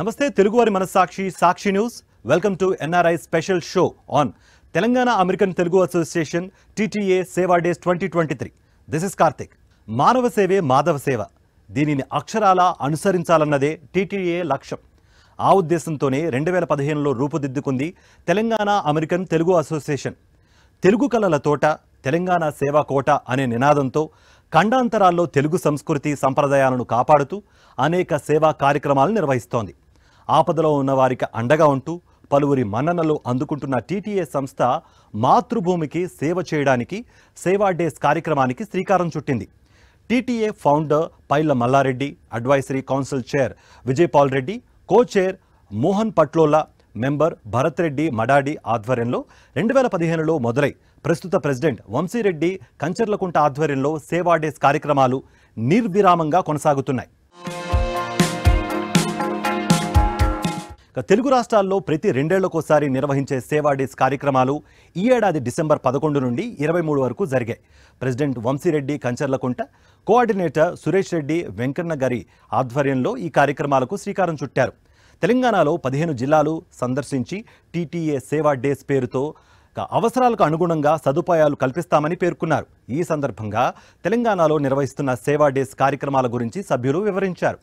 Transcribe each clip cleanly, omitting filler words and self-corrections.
నమస్తే తెలుగువారి మనస్సాక్షి Sakshi news welcome to NRI special show on Telangana American Telugu association TTA Seva days 2023. This is Karthik. మానవ సేవే మాధవ సేవ, దీనిని అక్షరాలా అనుసరించాలన్నదే టీటీఏ లక్ష్యం. ఆ ఉద్దేశంతోనే 2015లో రూపుదిద్దుకుంది తెలంగాణ అమెరికన్ తెలుగు అసోసియేషన్. తెలుగు కళల తోట, తెలంగాణ సేవా కోట అనే నినాదంతో ఖండాంతరాల్లో తెలుగు సంస్కృతి సంప్రదాయాలను కాపాడుతూ అనేక సేవా కార్యక్రమాలు నిర్వహిస్తోంది. ఆపదలో ఉన్న వారికి అండగా ఉంటూ పలువురి మన్ననలు అందుకుంటున్న టీటీఏ సంస్థ మాతృభూమికి సేవ చేయడానికి సేవా డేస్ కార్యక్రమానికి శ్రీకారం చుట్టింది. TTA founder Pailla Mallareddy, advisory council chair Vijayapal Reddy, co chair Mohan Patlola, member Bharat Reddy Madadi ఆధ్వర్యంలో 2015లో మొదలై ప్రస్తుత ప్రెసిడెంట్ వంశీరెడ్డి కంచర్లకుంట ఆధ్వర్యంలో సేవా డేస్ కార్యక్రమాలు నిర్విరామంగా కొనసాగుతున్నాయి. తెలుగు రాష్ట్రాల్లో ప్రతి 2 ఏళ్లకోసారి నిర్వహించే సేవా డేస్ కార్యక్రమాలు ఈ ఏడాది డిసెంబర్ 11 నుండి 23 వరకు జరిగాయి. ప్రెసిడెంట్ వంశీరెడ్డి కంచర్లకుంట, కోఆర్డినేటర్ సురేష్ రెడ్డి వెంకన్న గారి ఆధ్వర్యంలో ఈ కార్యక్రమాలకు శ్రీకారం చుట్టారు. తెలంగాణలో 15 జిల్లాలు సందర్శించి టీటీఏ సేవా డేస్ పేరుతో అవసరాలకు అనుగుణంగా సదుపాయాలు కల్పిస్తామని పేర్కొన్నారు. ఈ సందర్భంగా తెలంగాణలో నిర్వహిస్తున్న సేవా డేస్ కార్యక్రమాల గురించి సభ్యులు వివరించారు.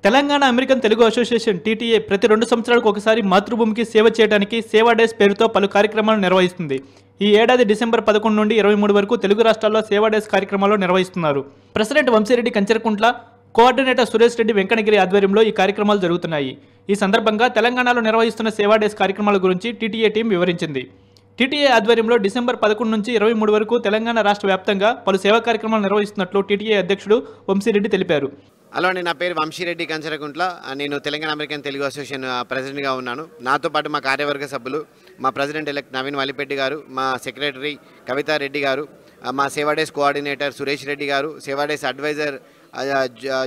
Telangana American Telugu association TTA ప్రతి 2 సంవత్సరాలకు ఒకసారి మాతృభూమికి సేవ చేయడానికి సేవా డేస్ పేరుతో పలు కార్యక్రమాలు నిర్వహిస్తుంది. ఈ ఏడాది డిసెంబర్ 11 నుండి 23 వరకు తెలుగు రాష్ట్రాల్లో సేవా డేస్ కార్యక్రమాలు నిర్వహిస్తున్నారు. ప్రెసిడెంట్ వంశీరెడ్డి కంచర్కుంట్ల, కోఆర్డినేటర్ సురేష్ రెడ్డి వెంకటగిరి ఆధ్వర్యంలో ఈ కార్యక్రమాలు జరుగుతున్నాయి. ఈ సందర్భంగా తెలంగాణలో నిర్వహిస్తున్న సేవా డేస్ కార్యక్రమాల గురించి టీటీఏ టీం వివరించింది. టీటీఏ ఆధ్వర్యంలో డిసెంబర్ 11 నుంచి 23 వరకు తెలంగాణ రాష్ట్ర వ్యాప్తంగా పలు సేవా కార్యక్రమాలు నిర్వహిస్తున్నట్లు టీటీఏ అధ్యక్షుడు వంశీరెడ్డి తెలిపారు. హలో, నా పేరు వంశీరెడ్డి కంచరకుంట్ల. నేను తెలంగాణ అమెరికన్ తెలుగు అసోసియేషన్ ప్రెసిడెంట్గా ఉన్నాను. నాతో పాటు మా కార్యవర్గ సభ్యులు, మా ప్రెసిడెంట్ ఎలెక్ట్ నవీన్ వలిపెట్టి గారు, మా సెక్రటరీ కవితారెడ్డి గారు, మా సేవా డేస్ కోఆర్డినేటర్ సురేష్ రెడ్డి గారు, సేవా డేస్ అడ్వైజర్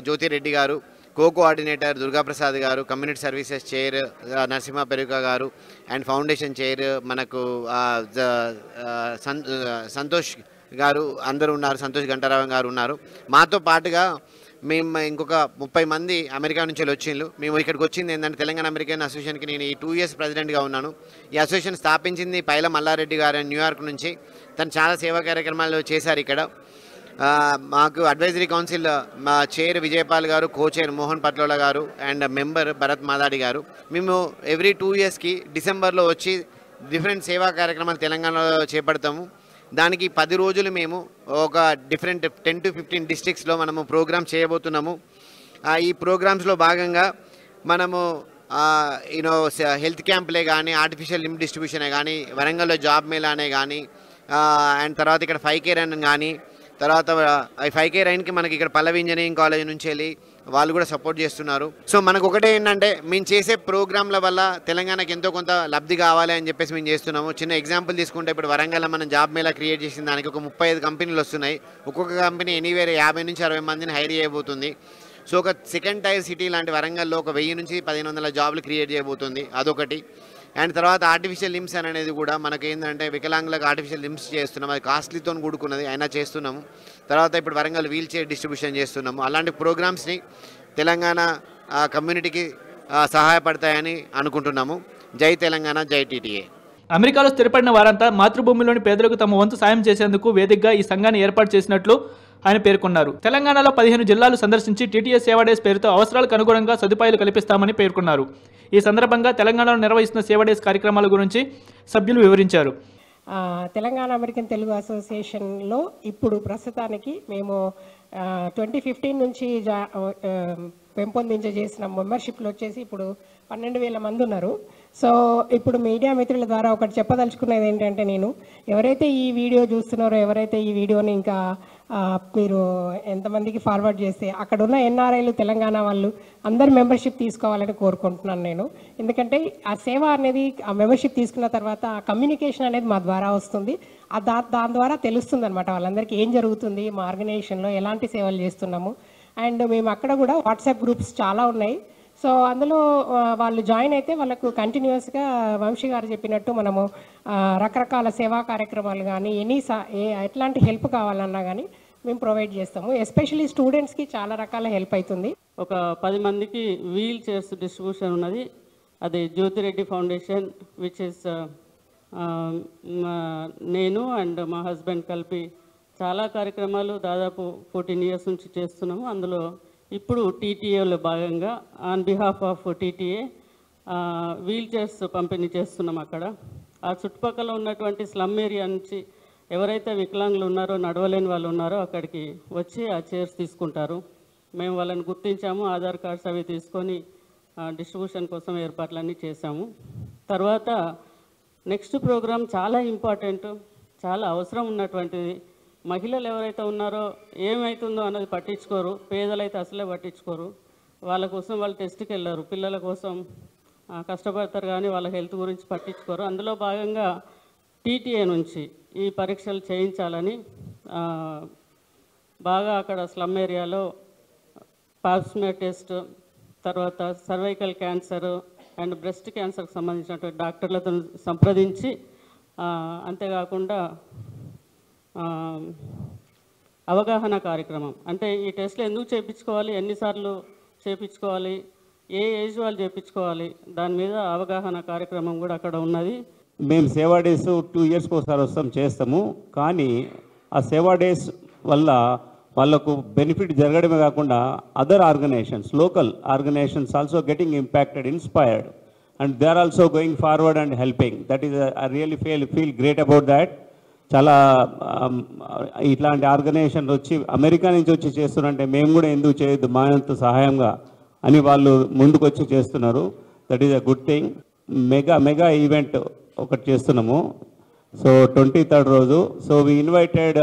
జ్యోతిరెడ్డి గారు, కోఆర్డినేటర్ దుర్గాప్రసాద్ గారు, community services chair Narasimha Peruka గారు అండ్ ఫౌండేషన్ చైర్ మనకు సంతోష్ గారు అందరూ ఉన్నారు. సంతోష్ గంటారావు గారు ఉన్నారు. మాతో పాటుగా మేము ఇంకొక 30 మంది అమెరికా నుంచి వచ్చిండ్రు. మేము ఇక్కడికి వచ్చింది ఏంటంటే తెలంగాణ అమెరికన్ అసోసియేషన్కి నేను ఈ 2 ఇయర్స్ ప్రెసిడెంట్గా ఉన్నాను. ఈ అసోసియేషన్ స్థాపించింది పైల మల్లారెడ్డి గారు న్యూయార్క్ నుంచి. తను చాలా సేవా కార్యక్రమాలు చేశారు ఇక్కడ. మాకు అడ్వైజరీ కౌన్సిల్ మా చైర్ విజయపాల్ గారు, కో చైర్ మోహన్ పట్లోలా గారు అండ్ మెంబర్ భరత్ మదాడి గారు. మేము ఎవ్రీ 2 ఇయర్స్కి డిసెంబర్లో వచ్చి డిఫరెంట్ సేవా కార్యక్రమాలు తెలంగాణలో చేపడతాము. దానికి 10 రోజులు మేము ఒక డిఫరెంట్ 10 to 15 డిస్ట్రిక్ట్స్లో మనము ప్రోగ్రామ్స్ చేయబోతున్నాము. ఈ ప్రోగ్రామ్స్లో భాగంగా మనము హెల్త్ క్యాంప్లే కానీ, ఆర్టిఫిషియల్ లింబ్ డిస్ట్రిబ్యూషనే కానీ, వరంగల్లో జాబ్ మేళానే కానీ, అండ్ తర్వాత ఇక్కడ 5K రన్ కానీ, తర్వాత 5K రైన్కి మనకి ఇక్కడ పల్లవి ఇంజనీరింగ్ కాలేజ్ నుంచి వెళ్ళి వాళ్ళు కూడా సపోర్ట్ చేస్తున్నారు. సో మనకు ఒకటే ఏంటంటే మేము చేసే ప్రోగ్రాంల వల్ల తెలంగాణకి ఎంతో కొంత లబ్ధి కావాలి అని చెప్పేసి మేము చేస్తున్నాము. చిన్న ఎగ్జాంపుల్ తీసుకుంటే ఇప్పుడు వరంగల్లో మనం జాబ్ మేళా క్రియేట్ చేసిన దానికి ఒక 35 కంపెనీలు వస్తున్నాయి. ఒక్కొక్క కంపెనీ ఎనీవేర్ 50 నుంచి 60 మందిని హైర్ చేయబోతుంది. సో ఒక సెకండ్ టైర్ సిటీ లాంటి వరంగల్లో ఒక 1000 నుంచి 1500 జాబ్లు క్రియేట్ చేయబోతుంది. అదొకటి. అండ్ తర్వాత ఆర్టిఫిషియల్ లిమ్స్ అనేది కూడా మనకి ఏంటంటే వికలాంగులకు ఆర్టిఫిషియల్ లిమ్స్ చేస్తున్నాము. అది కాస్ట్లీతో కూడుకున్నది అయినా చేస్తున్నాము. తర్వాత ఇప్పుడు వరంగల్ వీల్ చైర్ డిస్ట్రిబ్యూషన్ చేస్తున్నాము. అలాంటి ప్రోగ్రామ్స్ని తెలంగాణ కమ్యూనిటీకి సహాయపడతాయని అనుకుంటున్నాము. జై తెలంగాణ, జై టీటీఏ. అమెరికాలో స్థిరపడిన వారంతా మాతృభూమిలోని పేదలకు తమ వంతు సాయం చేసేందుకు వేదికగా ఈ సంఘాన్ని ఏర్పాటు చేసినట్లు ఆయన పేర్కొన్నారు. తెలంగాణలో 15 జిల్లాలు సందర్శించి టీటీఏ సేవా డేస్ పేరుతో అవసరాలకు అనుగుణంగా సదుపాయాలు కల్పిస్తామని పేర్కొన్నారు. ఈ సందర్భంగా తెలంగాణలో నిర్వహిస్తున్న సేవా డేస్ కార్యక్రమాల గురించి సభ్యులు వివరించారు. తెలంగాణ అమెరికన్ తెలుగు అసోసియేషన్లో ఇప్పుడు ప్రస్తుతానికి మేము 2015 నుంచి పెంపొందించేసిన మెంబర్షిప్లు వచ్చేసి ఇప్పుడు 12,000 మంది ఉన్నారు. సో ఇప్పుడు మీడియా మిత్రుల ద్వారా ఒకటి చెప్పదలుచుకునేది ఏంటంటే, నేను ఎవరైతే ఈ వీడియో చూస్తున్నారో, ఎవరైతే ఈ వీడియోని ఇంకా మీరు ఎంతమందికి ఫార్వర్డ్ చేస్తే అక్కడ ఉన్న ఎన్ఆర్ఐలు తెలంగాణ వాళ్ళు అందరు మెంబర్షిప్ తీసుకోవాలని కోరుకుంటున్నాను నేను. ఎందుకంటే ఆ సేవ అనేది, ఆ మెంబర్షిప్ తీసుకున్న తర్వాత ఆ కమ్యూనికేషన్ అనేది మా ద్వారా వస్తుంది. దాని ద్వారా తెలుస్తుంది అనమాట వాళ్ళందరికీ ఏం జరుగుతుంది, మా ఆర్గనైజేషన్లో ఎలాంటి సేవలు చేస్తున్నాము. అండ్ మేము అక్కడ కూడా వాట్సాప్ గ్రూప్స్ చాలా ఉన్నాయి. సో అందులో వాళ్ళు జాయిన్ అయితే వాళ్ళకు కంటిన్యూస్గా వంశీ గారు చెప్పినట్టు మనము రకరకాల సేవా కార్యక్రమాలు కానీ ఎట్లాంటి హెల్ప్ కావాలన్నా కానీ మేము ప్రొవైడ్ చేస్తాము. ఎస్పెషల్లీ స్టూడెంట్స్కి చాలా రకాల హెల్ప్ అవుతుంది. ఒక 10 మందికి వీల్ చైర్స్ డిస్ట్రిబ్యూషన్ ఉన్నది. అది జ్యోతిరెడ్డి ఫౌండేషన్ విచ్ ఇస్ నేను అండ్ మా హస్బెండ్ కలిపి చాలా కార్యక్రమాలు దాదాపు 14 years నుంచి చేస్తున్నాము. అందులో ఇప్పుడు టీటీఏలో భాగంగా on behalf of TTA wheel chairs పంపిణీ చేస్తున్నాం. అక్కడ ఆ చుట్టుపక్కల ఉన్నటువంటి స్లమ్ ఏరియా నుంచి ఎవరైతే వికలాంగులు ఉన్నారో, నడవలేని వాళ్ళు ఉన్నారో అక్కడికి వచ్చి ఆ చైర్స్ తీసుకుంటారు. మేము వాళ్ళని గుర్తించాము, ఆధార్ కార్డ్స్ అవి తీసుకొని డిస్ట్రిబ్యూషన్ కోసం ఏర్పాట్లన్నీ చేశాము. తర్వాత నెక్స్ట్ ప్రోగ్రామ్ చాలా ఇంపార్టెంట్, చాలా అవసరం ఉన్నటువంటిది. మహిళలు ఎవరైతే ఉన్నారో ఏమవుతుందో అన్నది పట్టించుకోరు, పేదలైతే అసలే పట్టించుకోరు. వాళ్ళ కోసం వాళ్ళు టెస్ట్కి వెళ్ళారు, పిల్లల కోసం కష్టపడతారు కానీ వాళ్ళ హెల్త్ గురించి పట్టించుకోరు. అందులో భాగంగా టీటీఏ నుంచి ఈ పరీక్షలు చేయించాలని బాగా అక్కడ స్లమ్ ఏరియాలో పాప్స్మియర్ టెస్ట్, తర్వాత సర్వైకల్ క్యాన్సర్ అండ్ బ్రెస్ట్ క్యాన్సర్కి సంబంధించినటువంటి డాక్టర్లతో సంప్రదించి, అంతేకాకుండా అవగాహన కార్యక్రమం అంటే ఈ టెస్ట్లు ఎందుకు చేయించుకోవాలి, ఎన్నిసార్లు చేయించుకోవాలి, ఏ ఏజ్ వాళ్ళు చేయించుకోవాలి, దాని మీద అవగాహన కార్యక్రమం కూడా అక్కడ ఉన్నది. మేము సేవా డేస్ 2 yearsకి ఒకసారి చేస్తాము. కానీ ఆ సేవా డేస్ వల్ల వాళ్ళకు బెనిఫిట్ జరగడమే కాకుండా other organisations, local organisations also getting impacted, inspired, and they are also going forward and helping. That is I really feel great about that. చాలా ఇట్లాంటి ఆర్గనైజేషన్లు వచ్చి అమెరికా నుంచి వచ్చి చేస్తున్నారంటే మేము కూడా ఎందుకు చేయొద్దు మా అంత సహాయంగా అని వాళ్ళు ముందుకు వచ్చి చేస్తున్నారు. That is a good thing. Mega event ఒకటి చేస్తున్నాము. సో 23rd రోజు. So we invited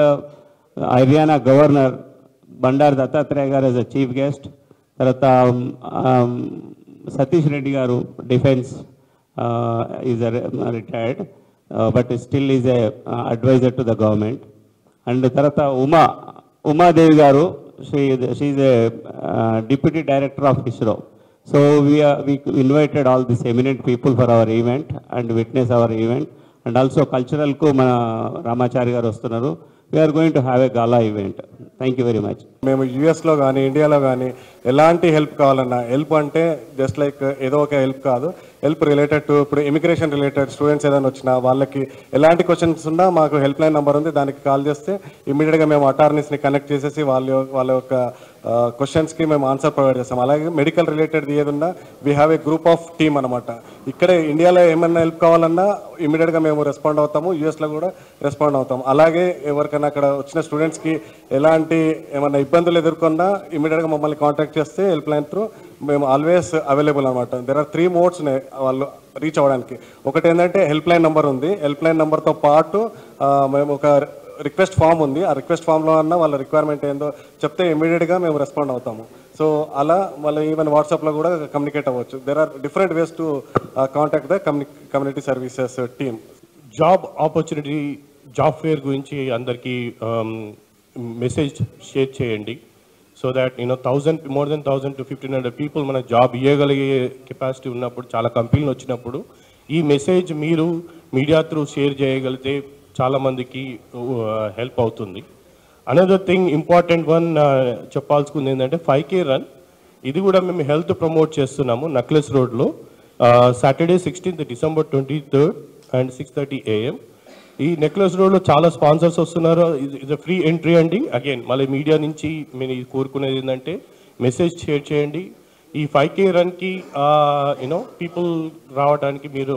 Haryana governor Bandaru Dattatreya garu as a chief guest. తర్వాత Satish Reddy garu defence is retired but still is a advisor to the government. And తర్వాత Umadevi garu, she is a deputy director of ISRO. So we invited all these eminent people for our event and witness our event. And also cultural ku mana Ramachari garu vastunaru. We are going to have a gala event. Thank you very much. మేము యూఎస్లో కానీ ఇండియాలో కానీ ఎలాంటి help కావాలన్నా, help అంటే just like ఏదో ఒక హెల్ప్ కాదు, హెల్ప్ రిలేటెడ్ టు ఇప్పుడు ఇమిగ్రేషన్ రిలేటెడ్ స్టూడెంట్స్ ఏదైనా వచ్చినా వాళ్ళకి ఎలాంటి క్వశ్చన్స్ ఉన్నా మాకు హెల్ప్ లైన్ నెంబర్ ఉంది, దానికి కాల్ చేస్తే ఇమ్మీడియట్గా మేము అటార్నీస్ని కనెక్ట్ చేసేసి వాళ్ళ యొక్క క్వశ్చన్స్కి మేము ఆన్సర్ ప్రొవైడ్ చేస్తాం. అలాగే మెడికల్ రిలేటెడ్ ఏది ఉన్నా we have a group of team అనమాట. ఇక్కడే ఇండియాలో ఏమైనా హెల్ప్ కావాలన్నా ఇమ్మీడియట్గా మేము రెస్పాండ్ అవుతాము, యూఎస్లో కూడా రెస్పాండ్ అవుతాం. అలాగే ఎవరికైనా అక్కడ వచ్చిన స్టూడెంట్స్కి ఎలాంటి ఏమైనా ఇబ్బందులు ఎదుర్కొన్నా ఇమ్మీడియట్గా మమ్మల్ని కాంటాక్ట్ చేస్తే హెల్ప్ లైన్ త్రూ మేము ఆల్వేస్ అవైలబుల్ అనమాట. దెర్ ఆర్ 3 modes వాళ్ళు రీచ్ అవ్వడానికి. ఒకటి ఏంటంటే హెల్ప్ లైన్ నెంబర్ ఉంది, హెల్ప్ లైన్ నెంబర్తో పాటు మేము ఒక రిక్వెస్ట్ ఫామ్ ఉంది. ఆ రిక్వెస్ట్ ఫామ్లో అన్నా వాళ్ళ రిక్వైర్మెంట్ ఏందో చెప్తే ఇమీడియట్గా మేము రెస్పాండ్ అవుతాము. సో అలా మళ్ళీ ఈవెన్ వాట్సాప్లో కూడా కమ్యూనికేట్ అవ్వచ్చు. There are different ways to contact the community services team. Job opportunity, job fair గురించి అందరికీ మెసేజ్ షేర్ చేయండి. So that more than 1000 to 1500 people మన జాబ్ ఇవ్వగలిగే కెపాసిటీ ఉన్నప్పుడు, చాలా కంపెనీలు వచ్చినప్పుడు ఈ మెసేజ్ మీరు మీడియా త్రూ షేర్ చేయగలిగితే చాలామందికి హెల్ప్ అవుతుంది. అనదర్ థింగ్ ఇంపార్టెంట్ వన్ చెప్పాల్సుకుంది ఏంటంటే 5K రన్. ఇది కూడా మేము హెల్త్ ప్రమోట్ చేస్తున్నాము నక్లెస్ రోడ్లో Saturday 16th December 23rd and 6:30 AM. ఈ నెక్లెస్ రోడ్లో చాలా స్పాన్సర్స్ వస్తున్నారు. ఇది ఫ్రీ ఎంట్రీ అండి. అగైన్ మళ్ళీ మీడియా నుంచి మేము కోరుకునేది ఏంటంటే మెసేజ్ షేర్ చేయండి. ఈ 5K రన్కి పీపుల్ రావడానికి మీరు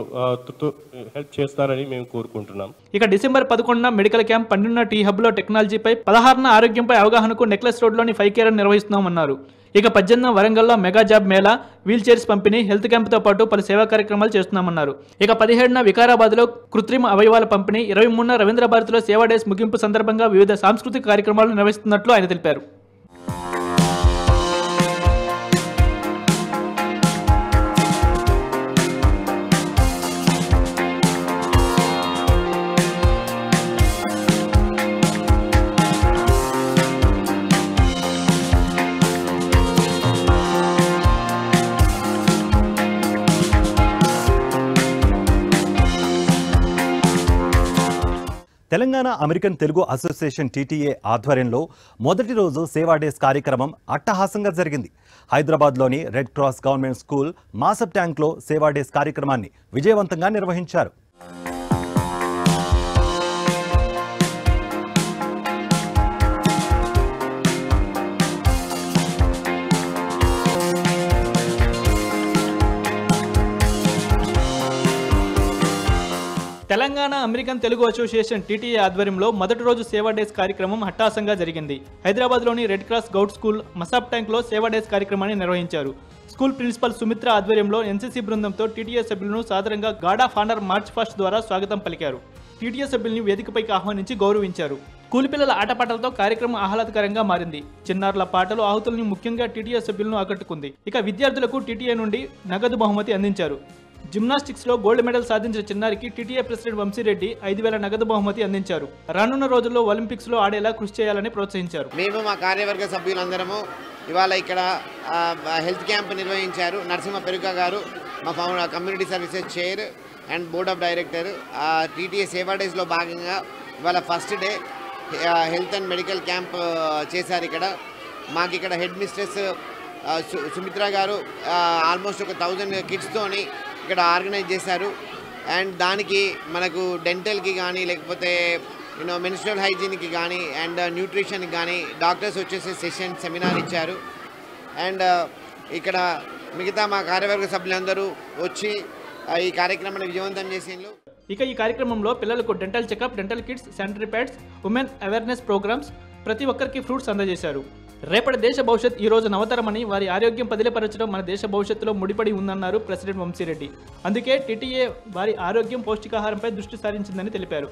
హెల్ప్ చేస్తారని మేము కోరుకుంటున్నాం. ఇక December 11న మెడికల్ క్యాంప్, 12న టీ హబ్లో టెక్నాలజీపై, 16న ఆరోగ్యంపై అవగాహనకు నెక్లెస్ రోడ్లోని 5K రన్ నిర్వహిస్తున్నామన్నారు. ఇక 18న వరంగల్లో mega job mela, wheel chairs పంపిణీ, హెల్త్ క్యాంప్తో పాటు పలు సేవా కార్యక్రమాలు చేస్తున్నామన్నారు. ఇక 17న వికారాబాద్లో కృత్రిమ అవయవాల పంపిణీ, 23న రవీంద్ర భారతిలో సేవా డేస్ ముగింపు సందర్భంగా వివిధ సాంస్కృతిక కార్యక్రమాలు నిర్వహిస్తున్నట్లు ఆయన తెలిపారు. Telangana American Telugu association TTA ఆధ్వర్యంలో మొదటి రోజు సేవా డేస్ కార్యక్రమం అట్టహాసంగా జరిగింది. హైదరాబాద్లోని red cross government school Masab ట్యాంక్లో సేవా డేస్ కార్యక్రమాన్ని విజయవంతంగా నిర్వహించారు. Telangana American Telugu association TTA ఆధ్వర్యంలో మొదటి రోజు సేవా డేస్ కార్యక్రమం అట్టహాసంగా జరిగింది. హైదరాబాద్లోని red cross govt school Masab ట్యాంక్లో సేవా డేస్ కార్యక్రమాన్ని నిర్వహించారు. స్కూల్ ప్రిన్సిపల్ సుమిత్ర ఆధ్వర్యంలో ఎన్సీసీ బృందంతో టీటీఏ సభ్యులను సాదరంగా guard of honour March fast ద్వారా స్వాగతం పలికారు. టీటీఏ సభ్యుల్ని వేదికపైకి ఆహ్వానించి గౌరవించారు. స్కూల్ పిల్లల ఆటపాటలతో కార్యక్రమం ఆహ్లాదకరంగా మారింది. చిన్నారుల పాటలు ఆహుతుల్ని ముఖ్యంగా టీటీఏ సభ్యులను ఆకట్టుకుంది. ఇక విద్యార్థులకు టీటీఏ నుండి నగదు బహుమతి అందించారు. జిమ్నాస్టిక్స్లో గోల్డ్ మెడల్ సాధించిన చిన్నారికి టీటీఏ ప్రెసిడెంట్ వంశీరెడ్డి 5,000 నగదు బహుమతి అందించారు. రానున్న రోజుల్లో ఒలింపిక్స్లో ఆడేలా కృషి చేయాలని ప్రోత్సహించారు. మేము మా కార్యవర్గ సభ్యులందరము ఇవాళ ఇక్కడ హెల్త్ క్యాంప్ నిర్వహించారు. నరసింహ పెరుక గారు మా community services chair and board of director. TTA సేవా డేస్లో భాగంగా ఇవాళ first day health and medical camp చేశారు. మాకు ఇక్కడ హెడ్ మిస్ట్రెస్ సుమిత్ర గారు ఆల్మోస్ట్ ఒక 1000 కిడ్స్తోని ఇక్కడ ఆర్గనైజ్ చేశారు. అండ్ దానికి మనకు డెంటల్కి కానీ లేకపోతే మెన్స్ట్రువల్ హైజీన్కి కానీ అండ్ న్యూట్రిషన్కి కానీ డాక్టర్స్ వచ్చేసి సెమినార్ ఇచ్చారు. అండ్ ఇక్కడ మిగతా మా కార్యవర్గ సభ్యులందరూ వచ్చి ఈ కార్యక్రమాన్ని విజయవంతం చేసిండ్రు. ఇక ఈ కార్యక్రమంలో పిల్లలకు dental checkup, dental kits, sanitary pads, women awareness programmes, ప్రతి ఒక్కరికి ఫ్రూట్స్ అందజేశారు. రేపటి దేశ భవిష్యత్ ఈ రోజు నవతరమని, వారి ఆరోగ్యం పదిలపరచడం మన దేశ భవిష్యత్తులో ముడిపడి ఉందన్నారు ప్రెసిడెంట్ వంశీరెడ్డి. అందుకే టీటీఏ వారి ఆరోగ్యం, పౌష్టికాహారంపై దృష్టి సారించిందని తెలిపారు.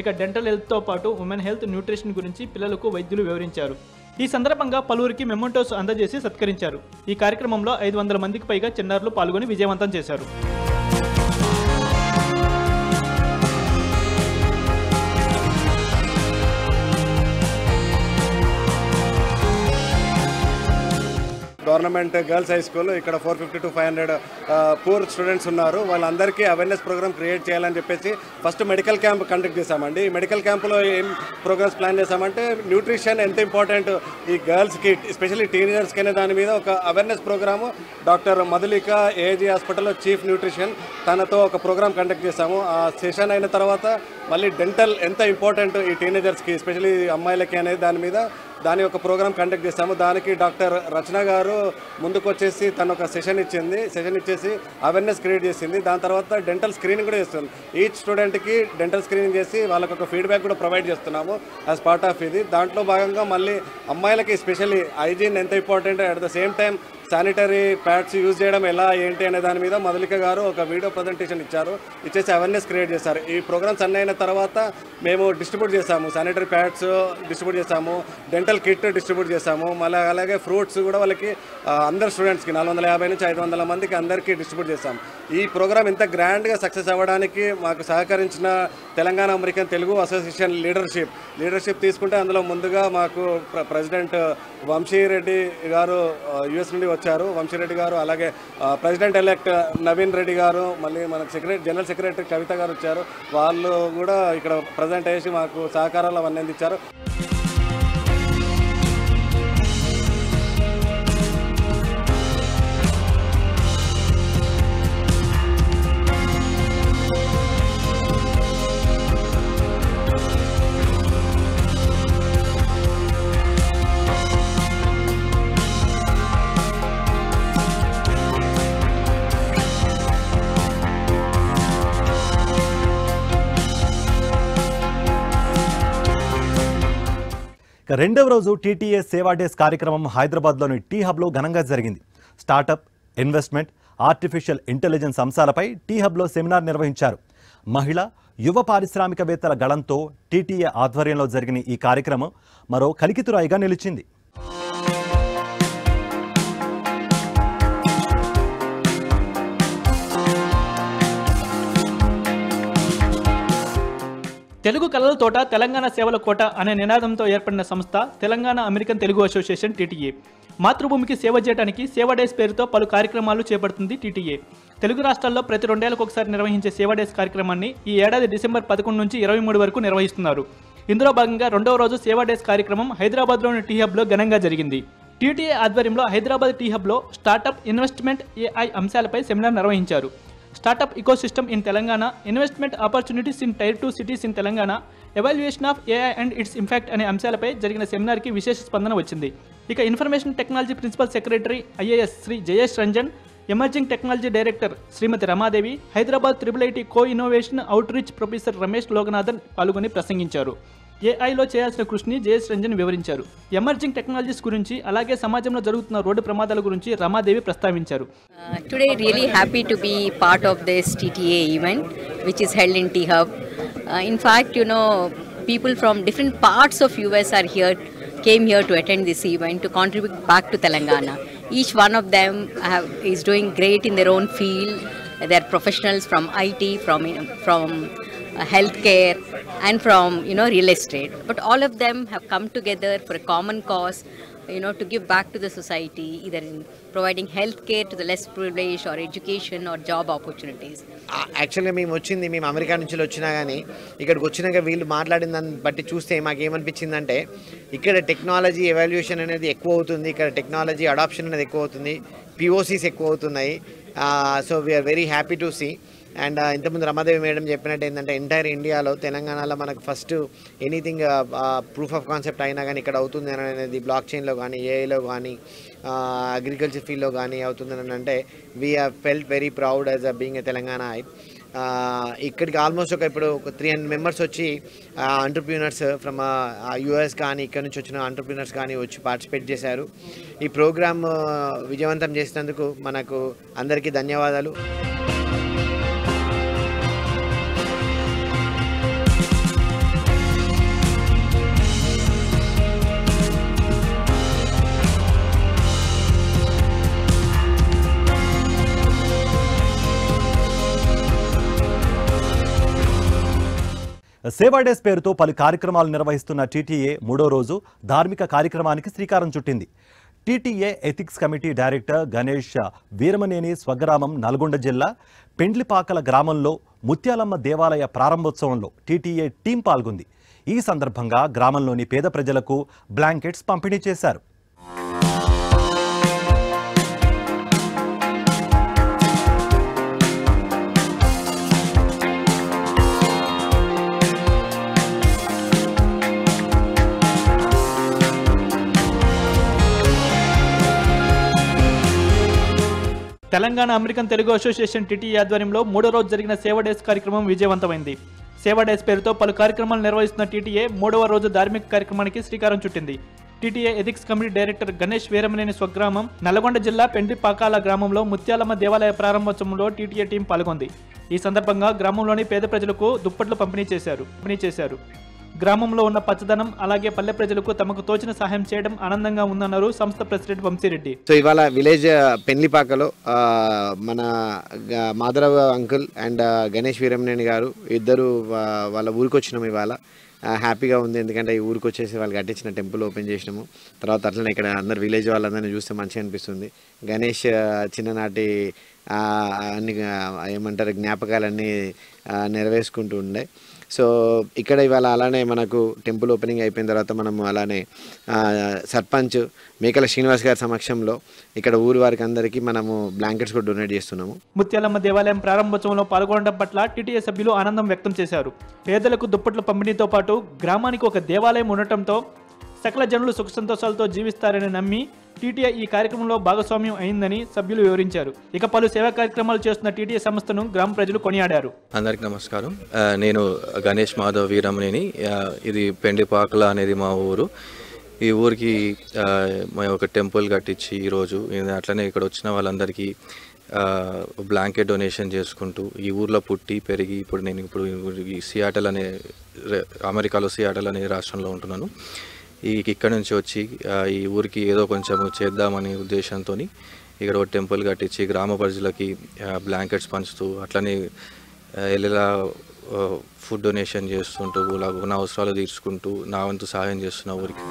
ఇక డెంటల్ హెల్త్తో పాటు ఉమెన్ హెల్త్, న్యూట్రిషన్ గురించి పిల్లలకు వైద్యులు వివరించారు. ఈ సందర్భంగా పలువురికి మెమోంటోస్ అందజేసి సత్కరించారు. ఈ కార్యక్రమంలో 500 మందికి పైగా చిన్నారులు పాల్గొని విజయవంతం చేశారు. గవర్నమెంట్ గర్ల్స్ హై స్కూల్ ఇక్కడ 450 to 500 పూర్ స్టూడెంట్స్ ఉన్నారు. వాళ్ళందరికీ అవేర్నెస్ ప్రోగ్రామ్ క్రియేట్ చేయాలని చెప్పేసి ఫస్ట్ మెడికల్ క్యాంప్ కండక్ట్ చేశామండి. ఈ మెడికల్ క్యాంప్లో ఏం ప్రోగ్రామ్స్ ప్లాన్ చేశామంటే న్యూట్రిషన్ ఎంత ఇంపార్టెంట్ ఈ గర్ల్స్కి, ఎస్పెషల్లీ టీనేజర్స్కి అనే దాని మీద ఒక awareness programme doctor Madhulika AG హాస్పిటల్లో చీఫ్ న్యూట్రిషన్, తనతో ఒక ప్రోగ్రామ్ కండక్ట్ చేశాము. ఆ సెషన్ అయిన తర్వాత మళ్ళీ డెంటల్ ఎంత ఇంపార్టెంట్ ఈ టీనేజర్స్కి, ఎస్పెషల్లీ అమ్మాయిలకి అనేది దాని ఒక ప్రోగ్రామ్ కండక్ట్ చేస్తాము. దానికి డాక్టర్ రచన గారు ముందుకు వచ్చేసి తను ఒక సెషన్ ఇచ్చేసి అవేర్నెస్ క్రియేట్ చేసింది. దాని తర్వాత డెంటల్ స్క్రీనింగ్ కూడా చేస్తుంది. ఈచ్ స్టూడెంట్కి డెంటల్ స్క్రీనింగ్ చేసి వాళ్ళకు ఒక ఫీడ్బ్యాక్ కూడా ప్రొవైడ్ చేస్తున్నాము యాజ్ పార్ట్ ఆఫ్ ఇది. దాంట్లో భాగంగా మళ్ళీ అమ్మాయిలకి ఎస్పెషల్లీ హైజీన్ ఎంత important, at the same time sanitary pads use చేయడం ఎలా ఏంటి అనే దాని మీద మధులిక గారు ఒక వీడియో ప్రజెంటేషన్ ఇచ్చేసి అవేర్నెస్ క్రియేట్ చేశారు. ఈ ప్రోగ్రామ్స్ అన్నీ అయిన తర్వాత మేము డిస్ట్రిబ్యూట్ చేసాము, శానిటరీ ప్యాడ్స్ డిస్ట్రిబ్యూట్ చేసాము, డెంటల్ కిట్ డిస్ట్రిబ్యూట్ చేసాము. మళ్ళీ అలాగే ఫ్రూట్స్ కూడా వాళ్ళకి అందరు స్టూడెంట్స్కి 450 నుంచి 500 మందికి అందరికీ డిస్ట్రిబ్యూట్ చేసాము. ఈ ప్రోగ్రామ్ ఇంత గ్రాండ్గా సక్సెస్ అవ్వడానికి మాకు సహకరించిన Telangana American Telugu association leadership తీసుకుంటే అందులో ముందుగా మాకు ప్రెసిడెంట్ వంశీరెడ్డి గారు యుఎస్ నుండి వచ్చారు. వంశీరెడ్డి గారు, అలాగే ప్రెసిడెంట్ ఎలెక్ట్ నవీన్ రెడ్డి గారు, మళ్ళీ మనకు జనరల్ సెక్రటరీ కవిత గారు వచ్చారు. వాళ్ళు కూడా ఇక్కడ ప్రజెంట్ చేసి మాకు సహకారాలు అవన్నీ అందించారు. రెండవ రోజు టీటీఏ సేవా డేస్ కార్యక్రమం హైదరాబాద్లోని టీ హబ్లో ఘనంగా జరిగింది. స్టార్టప్, ఇన్వెస్ట్మెంట్, ఆర్టిఫిషియల్ ఇంటెలిజెన్స్ అంశాలపై టీ హబ్లో సెమినార్ నిర్వహించారు. మహిళ, యువ పారిశ్రామికవేత్తల గళంతో టీటీఏ ఆధ్వర్యంలో జరిగిన ఈ కార్యక్రమం మరో కలికితురాయిగా నిలిచింది. తెలుగు కళల తోట తెలంగాణ సేవల కోట అనే నినాదంతో ఏర్పడిన సంస్థ Telangana American Telugu association TTA. మాతృభూమికి సేవ చేయడానికి సేవా డేస్ పేరుతో పలు కార్యక్రమాలు చేపడుతుంది టీటీఏ. తెలుగు రాష్ట్రాల్లో ప్రతి 2 ఏళ్లకు ఒకసారి నిర్వహించే సేవా డేస్ కార్యక్రమాన్ని ఈ ఏడాది డిసెంబర్ 11 నుంచి 23 వరకు నిర్వహిస్తున్నారు. ఇందులో భాగంగా 2వ రోజు సేవా డేస్ కార్యక్రమం హైదరాబాద్లోని టీ హబ్లో ఘనంగా జరిగింది. టీటీఏ ఆధ్వర్యంలో హైదరాబాద్ టీ హబ్లో స్టార్టప్, ఇన్వెస్ట్మెంట్, ఏఐ అంశాలపై సెమినార్ నిర్వహించారు. Startup ecosystem in Telangana, investment opportunities in tier 2 cities in Telangana, evaluation of AI and its impact అనే అంశాలపై జరిగిన సెమినార్కి విశేష స్పందన వచ్చింది. ఇక information technology principal secretary IAS Shri Jayesh Ranjan, emerging technology director Shrimati Ramadevi, Hyderabad IIIT co innovation outreach professor Ramesh Loganathan పాల్గొని ప్రసంగించారు. ఏఐలో చేయాల్సిన కృషిని జయేష్ రంజన్ వివరించారు. ఎమర్జింగ్ టెక్నాలజీస్ గురించి, అలాగే సమాజంలో జరుగుతున్న రోడ్డు ప్రమాదాల గురించి రమాదేవి ప్రస్తావించారు. Today really happy to be part of this TTA event which is held in T Hub. In fact, people from different parts of US came here to attend this event to contribute back to Telangana. Each one of them is doing great in their own field. They are professionals from IT, from healthcare, and from real estate. But all of them have come together for a common cause, to give back to the society, either in providing healthcare to the less privileged, or education, or job opportunities. యాక్చువల్గా మేము America నుంచి వచ్చినా కానీ ఇక్కడికి వచ్చినాక వీళ్ళు మాట్లాడిన దాన్ని బట్టి చూస్తే మాకేమనిపించిందంటే ఇక్కడ టెక్నాలజీ ఎవాల్యుయేషన్ అనేది ఎక్కువ అవుతుంది, ఇక్కడ టెక్నాలజీ అడాప్షన్ అనేది ఎక్కువ అవుతుంది, POCs ఎక్కువ అవుతున్నాయి. So we are very happy to see. And ఇంతకుముందు రమాదేవి మేడం చెప్పినట్టు ఏంటంటే ఎంటైర్ ఇండియాలో, తెలంగాణలో మనకు first anything proof of concept అయినా కానీ ఇక్కడ అవుతుంది అని అనేది బ్లాక్ చైన్లో కానీ, ఏఐలో కానీ, అగ్రికల్చర్ ఫీల్డ్లో కానీ అవుతుందని అంటే we have felt very proud as being a Telangana. ఇక్కడికి ఆల్మోస్ట్ ఇప్పుడు 300 మెంబర్స్ వచ్చి ఎంటర్ప్రీనర్స్ ఫ్రమ్ US కానీ ఇక్కడ నుంచి వచ్చిన ఎంటర్ప్రీనర్స్ కానీ వచ్చి పార్టిసిపేట్ చేశారు. ఈ ప్రోగ్రామ్ విజయవంతం చేసినందుకు మనకు అందరికీ ధన్యవాదాలు. సేవా డేస్ పేరుతో పలు కార్యక్రమాలు నిర్వహిస్తున్న టీటీఏ 3వ రోజు ధార్మిక కార్యక్రమానికి శ్రీకారం చుట్టింది. TTA ethics committee director Ganesh Veeramaneni స్వగ్రామం నల్గొండ జిల్లా పెండ్లిపాకల గ్రామంలో ముత్యాలమ్మ దేవాలయ ప్రారంభోత్సవంలో టీటీఏ టీం పాల్గొంది. ఈ సందర్భంగా గ్రామంలోని పేద ప్రజలకు బ్లాంకెట్స్ పంపిణీ చేశారు. Telangana American Telugu association TTA ఆధ్వర్యంలో 3వ రోజు జరిగిన సేవా డేస్ కార్యక్రమం విజయవంతమైంది. సేవా డేస్ పేరుతో పలు కార్యక్రమాలు నిర్వహిస్తున్న టీటీఏ 3వ రోజు ధార్మిక కార్యక్రమానికి శ్రీకారం చుట్టింది. TTA ethics committee director Ganesh Veeramaneni స్వగ్రామం నల్గొండ జిల్లా పెండ్లిపాకాల గ్రామంలో ముత్యాలమ్మ దేవాలయ ప్రారంభోత్సవంలో టీటీఏ టీం పాల్గొంది. ఈ సందర్భంగా గ్రామంలోని పేద ప్రజలకు దుప్పట్లు పంపిణీ చేశారు. గ్రామంలో ఉన్న పచ్చదనం, అలాగే పల్లె ప్రజలకు తమకు తోచిన సహాయం చేయడం ఆనందంగా ఉందన్నారు సంస్థ ప్రెసిడెంట్ వంశీరెడ్డి. సో ఇవాళ విలేజ్ పెండ్లిపాకలో మన మాధవ్ అంకుల్ అండ్ గణేష్ వీరమనేని గారు ఇద్దరు వాళ్ళ ఊరికి వచ్చినాము. ఇవాళ హ్యాపీగా ఉంది, ఎందుకంటే ఈ ఊరికి వచ్చేసి వాళ్ళు కట్టించిన టెంపుల్ ఓపెన్ చేసినాము. తర్వాత అట్లనే ఇక్కడ అందరు విలేజ్ వాళ్ళందరినీ చూస్తే మంచిగా అనిపిస్తుంది. గణేష్ చిన్ననాటి అన్ని ఏమంటారు జ్ఞాపకాలన్నీ నెరవేర్చుకుంటూ ఉండే. సో ఇక్కడ ఇవాళ అలానే మనకు టెంపుల్ ఓపెనింగ్ అయిపోయిన తర్వాత మనము అలానే సర్పంచ్ మేకల శ్రీనివాస్ గారి సమక్షంలో ఇక్కడ ఊరి వారికి అందరికీ మనము బ్లాంకెట్స్ కూడా డొనేట్ చేస్తున్నాము. ముత్యాలమ్మ దేవాలయం ప్రారంభోత్సవంలో పాల్గొనడం పట్ల టీటీఏ సభ్యులు ఆనందం వ్యక్తం చేశారు. పేదలకు దుప్పట్ల పంపిణీతో పాటు గ్రామానికి ఒక దేవాలయం ఉండటంతో సకల జనులు సుఖ సంతోషాలతో జీవిస్తారని నమ్మి టీటీఏ ఈ కార్యక్రమంలో భాగస్వామ్యం అయిందని సభ్యులు వివరించారు. ఇక పలు సేవా కార్యక్రమాలు చేస్తున్న టీటీఏ సంస్థను గ్రామ ప్రజలు కొనియాడారు. అందరికి నమస్కారం. నేను గణేష్ మాధవ్ వీరమనేని. ఇది పెండ్లిపాకల అనేది మా ఊరు. ఈ ఊరికి మేము ఒక టెంపుల్ కట్టించి ఈరోజు అట్లనే ఇక్కడ వచ్చిన వాళ్ళందరికీ బ్లాంకెట్ డొనేషన్ చేసుకుంటూ ఈ ఊర్లో పుట్టి పెరిగి ఇప్పుడు ఈ సియాటల్ అనే అమెరికాలో సియాటల్ అనే రాష్ట్రంలో ఉంటున్నాను. ఇక్కడ నుంచి వచ్చి ఈ ఊరికి ఏదో కొంచెం చేద్దామనే ఉద్దేశంతో ఇక్కడ ఒక టెంపుల్ కట్టించి గ్రామ ప్రజలకి బ్లాంకెట్స్ పంచుతూ అట్లనే ఎలా ఫుడ్ డొనేషన్ చేస్తుంటూ నా అవసరాలు తీర్చుకుంటూ నా వంతు సహాయం చేస్తున్న ఊరికి.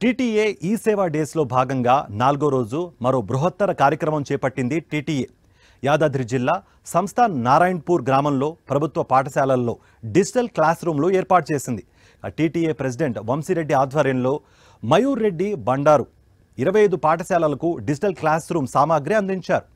టీటీఏ ఈ సేవా డేస్లో భాగంగా 4వ రోజు మరో బృహత్తర కార్యక్రమం చేపట్టింది టీటీఏ. యాదాద్రి జిల్లా సంస్థాన్ నారాయణపూర్ గ్రామంలో ప్రభుత్వ పాఠశాలల్లో డిజిటల్ క్లాస్ రూమ్లు ఏర్పాటు చేసింది. టీటీఏ ప్రెసిడెంట్ వంశీరెడ్డి ఆధ్వర్యంలో మయూర్ రెడ్డి బండారు 25 పాఠశాలలకు డిజిటల్ క్లాస్ రూమ్ సామాగ్రి అందించారు.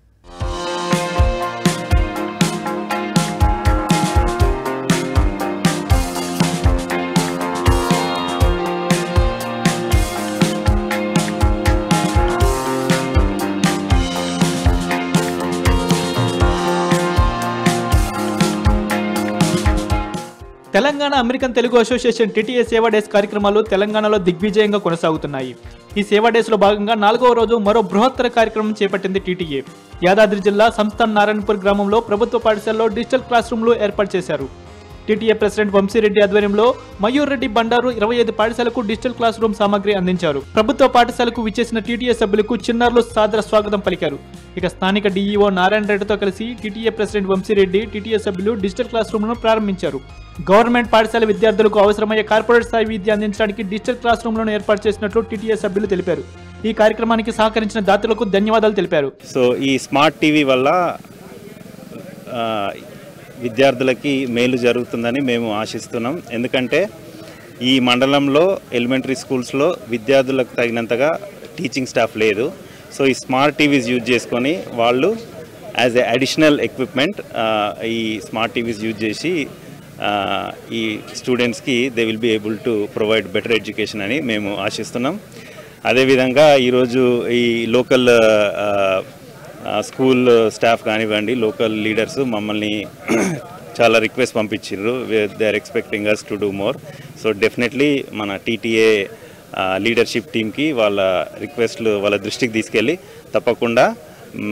Telangana American Telugu association TTA Seva days కార్యక్రమాలు తెలంగాణలో దిగ్విజయంగా కొనసాగుతున్నాయి. ఈ సేవా డేస్లో భాగంగా 4వ రోజు మరో బృహత్తర కార్యక్రమం చేపట్టింది టీటీఏ. యాదాద్రి జిల్లా సంస్థాన్ నారాయణపూర్ గ్రామంలో ప్రభుత్వ పాఠశాలలో డిజిటల్ క్లాస్ రూమ్లు ఏర్పాటు చేశారు. టీటీఏ ప్రెసిడెంట్ వంశీరెడ్డి ఆధ్వర్యంలో మయూర్ రెడ్డి బండారు 25 పాఠశాలకు డిజిటల్ క్లాస్ రూమ్ సామాగ్రి అందించారు. ప్రభుత్వ పాఠశాలకు విచ్చేసిన టీటీఏ సభ్యులకు చిన్నారులు సాదర స్వాగతం పలికారు. ఇక స్థానిక డీఈఓ నారాయణ రెడ్డితో కలిసి టీటీఏ ప్రెసిడెంట్ వంశీరెడ్డి, టీటీఏ సభ్యులు డిజిటల్ క్లాస్ రూమ్లను ప్రారంభించారు. గవర్నమెంట్ పాఠశాల విద్యార్థులకు అవసరమయ్యే కార్పొరేట్ స్థాయి విద్య అందించడానికి డిజిటల్ క్లాస్ రూమ్లను ఏర్పాటు చేసినట్లు టీటీఏ సభ్యులు తెలిపారు. ఈ కార్యక్రమానికి సహకరించిన దాతలకు ధన్యవాదాలు తెలిపారు. సో ఈ స్మార్ట్ టీవీ వల్ల విద్యార్థులకి మేలు జరుగుతుందని మేము ఆశిస్తున్నాం. ఎందుకంటే ఈ మండలంలో ఎలిమెంటరీ స్కూల్స్లో విద్యార్థులకు తగినంతగా టీచింగ్ స్టాఫ్ లేదు. సో ఈ స్మార్ట్ టీవీస్ యూజ్ చేసుకొని వాళ్ళు యాజ్ ఎ అడిషనల్ ఎక్విప్మెంట్ ఈ స్మార్ట్ టీవీస్ యూజ్ చేసి ఈ స్టూడెంట్స్కి they will be able to provide better education అని మేము ఆశిస్తున్నాం. అదేవిధంగా ఈరోజు ఈ లోకల్ స్కూల్ స్టాఫ్ కానివ్వండి, లోకల్ లీడర్స్ మమ్మల్ని చాలా రిక్వెస్ట్ పంపించారు. They are expecting us to do more. So definitely మన టీటీఏ లీడర్షిప్ టీమ్కి వాళ్ళ రిక్వెస్ట్లు వాళ్ళ దృష్టికి తీసుకెళ్ళి తప్పకుండా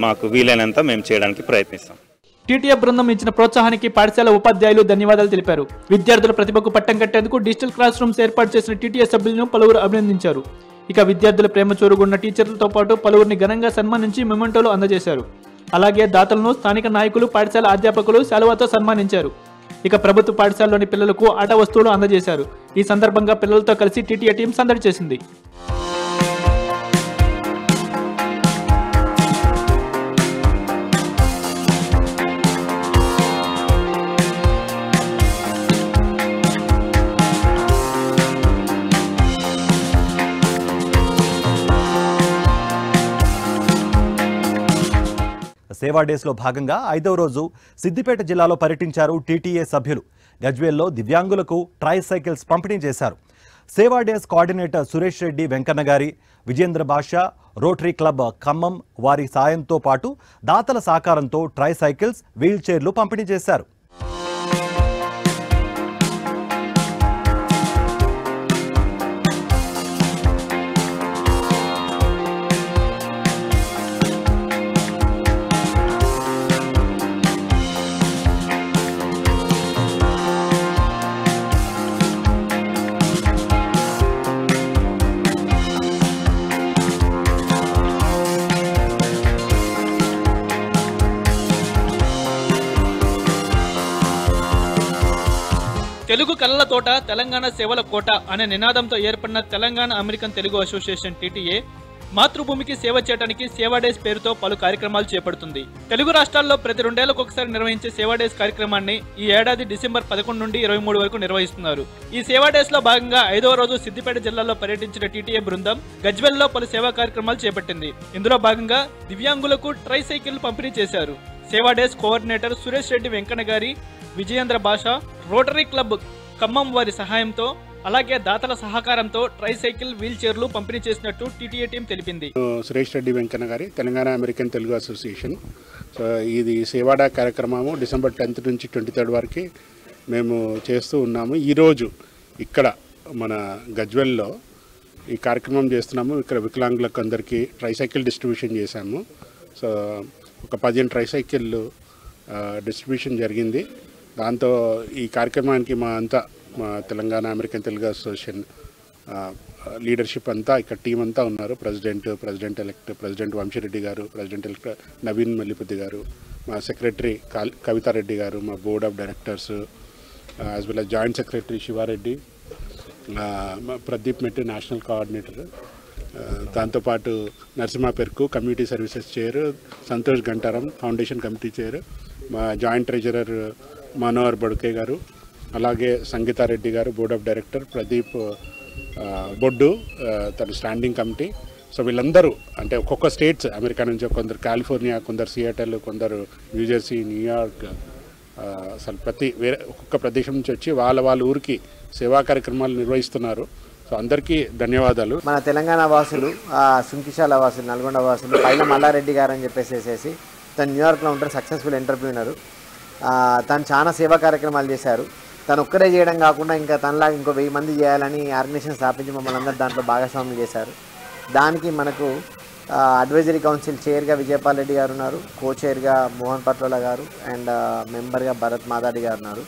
మాకు వీలైనంత మేము చేయడానికి ప్రయత్నిస్తాం. టీటీఏ బృందం ఇచ్చిన ప్రోత్సాహానికి పాఠశాల ఉపాధ్యాయులు ధన్యవాదాలు తెలిపారు. విద్యార్థుల ప్రతిభకు పట్టం కట్టేందుకు డిజిటల్ క్లాస్ రూమ్స్ ఏర్పాటు చేసిన టీటీఏ సభ్యులను పలువురు అభినందించారు. ఇక విద్యార్థుల ప్రేమ చూరుగున్న టీచర్లతో పాటు పలువురిని ఘనంగా సన్మానించి మెమెంటోలు అందజేశారు. అలాగే దాతలను స్థానిక నాయకులు, పాఠశాల అధ్యాపకులు శాలువాతో సన్మానించారు. ఇక ప్రభుత్వ పాఠశాలలోని పిల్లలకు ఆట వస్తువులు అందజేశారు. ఈ సందర్భంగా పిల్లలతో కలిసి టీటీఏ టీం సందడి చేసింది. సేవా డేస్లో భాగంగా 5వ రోజు సిద్దిపేట జిల్లాలో పర్యటించారు టీటీఏ సభ్యులు. గజ్వేల్లో దివ్యాంగులకు ట్రై సైకిల్స్ పంపిణీ చేశారు. సేవా డేస్ కోఆర్డినేటర్ సురేష్ రెడ్డి వెంకన్నగారి, విజేంద్ర భాష, రోటరీ క్లబ్ ఖమ్మం వారి సాయంతో పాటు దాతల సహకారంతో ట్రై సైకిల్స్, వీల్ చైర్లు పంపిణీ చేశారు. తెలుగు కళల తోట, తెలంగాణ సేవల కోట అనే నినాదంతో ఏర్పడిన Telangana American Telugu association TTA మాతృభూమికి సేవ చేయడానికి సేవా డేస్ పేరుతో పలు కార్యక్రమాలు చేపడుతుంది. తెలుగు రాష్ట్రాల్లో ప్రతి 2 ఏళ్లకు ఒకసారి నిర్వహించే సేవా డేస్ కార్యక్రమాన్ని ఈ ఏడాది డిసెంబర్ 11 నుండి 23 వరకు నిర్వహిస్తున్నారు. ఈ సేవా డేస్ లో భాగంగా 5వ రోజు సిద్దిపేట జిల్లాలో పర్యటించిన టీటీఏ బృందం గజ్వెల్లో పలు సేవా కార్యక్రమాలు చేపట్టింది. ఇందులో భాగంగా దివ్యాంగులకు ట్రై సైకిల్ పంపిణీ చేశారు. సేవా డేస్ కోఆర్డినేటర్ సురేష్ రెడ్డి వెంకన్నగారి, విజయేంద్ర భాష, రోటరీ క్లబ్ ఖమ్మం వారి సహాయంతో, అలాగే దాతల సహకారంతో ట్రై సైకిల్, వీల్ చైర్లు పంపిణీ చేసినట్టు టీటీఏ టీం తెలిపింది. సురేష్ రెడ్డి వెంకన్న గారి, Telangana American Telugu association. So ఇది సేవాడా కార్యక్రమము డిసెంబర్ 10th నుంచి 23rd వరకు మేము చేస్తూ ఉన్నాము. ఈరోజు ఇక్కడ మన గజ్వెల్లో ఈ కార్యక్రమం చేస్తున్నాము. ఇక్కడ వికలాంగులకు అందరికీ ట్రైసైకిల్ డిస్ట్రిబ్యూషన్ చేశాము. సో ఒక 15 ట్రైసైకిళ్ళు డిస్ట్రిబ్యూషన్ జరిగింది. దాంతో ఈ కార్యక్రమానికి మా Telangana American Telugu association leadership అంతా ఇక్కడ టీం అంతా ఉన్నారు. ప్రెసిడెంట్ వంశీరెడ్డి గారు, ప్రెసిడెంట్ ఎలెక్ట్ నవీన్ మల్లిపతి గారు, మా సెక్రటరీ కవితారెడ్డి గారు, మా board of directors as well as joint secretary Shiva Reddy, Pradeep Metti national coordinator, దాంతోపాటు Narasimha Perku community services chair, Santosh Gantaram foundation committee chair, మా జాయింట్ ట్రెజరర్ మనోహర్ బొడ్కే గారు, అలాగే సంగీతారెడ్డి గారు board of director, Pradeep Boddu తన స్టాండింగ్ కమిటీ. సో వీళ్ళందరూ అంటే ఒక్కొక్క స్టేట్స్ అమెరికా నుంచి, కొందరు కాలిఫోర్నియా, కొందరు సియాటల్, కొందరు న్యూజెర్సీ, న్యూయార్క్, అసలు ఒక్కొక్క ప్రదేశం నుంచి వచ్చి వాళ్ళ ఊరికి సేవా కార్యక్రమాలు నిర్వహిస్తున్నారు. సో అందరికీ ధన్యవాదాలు. మన తెలంగాణ వాసులు, సుంకిశాల వాసులు, నల్గొండ వాసులు, పైల మల్లారెడ్డి గారు అని చెప్పేసి తను న్యూయార్క్లో ఉంటారు, సక్సెస్ఫుల్ ఎంటర్ప్రీనరు. తను చాలా సేవా కార్యక్రమాలు చేశారు. తను ఒక్కరే చేయడం కాకుండా ఇంకా తనలాగా ఇంకో 1000 మంది చేయాలని ఆర్గనైజేషన్ స్థాపించి మమ్మల్ని అందరూ దాంట్లో భాగస్వాములు చేశారు. దానికి మనకు అడ్వైజరీ కౌన్సిల్ చైర్గా విజయపాల్ రెడ్డి గారు ఉన్నారు, కో చైర్గా మోహన్ పట్లోల గారు అండ్ మెంబర్గా భరత్ మాదాడి గారు ఉన్నారు.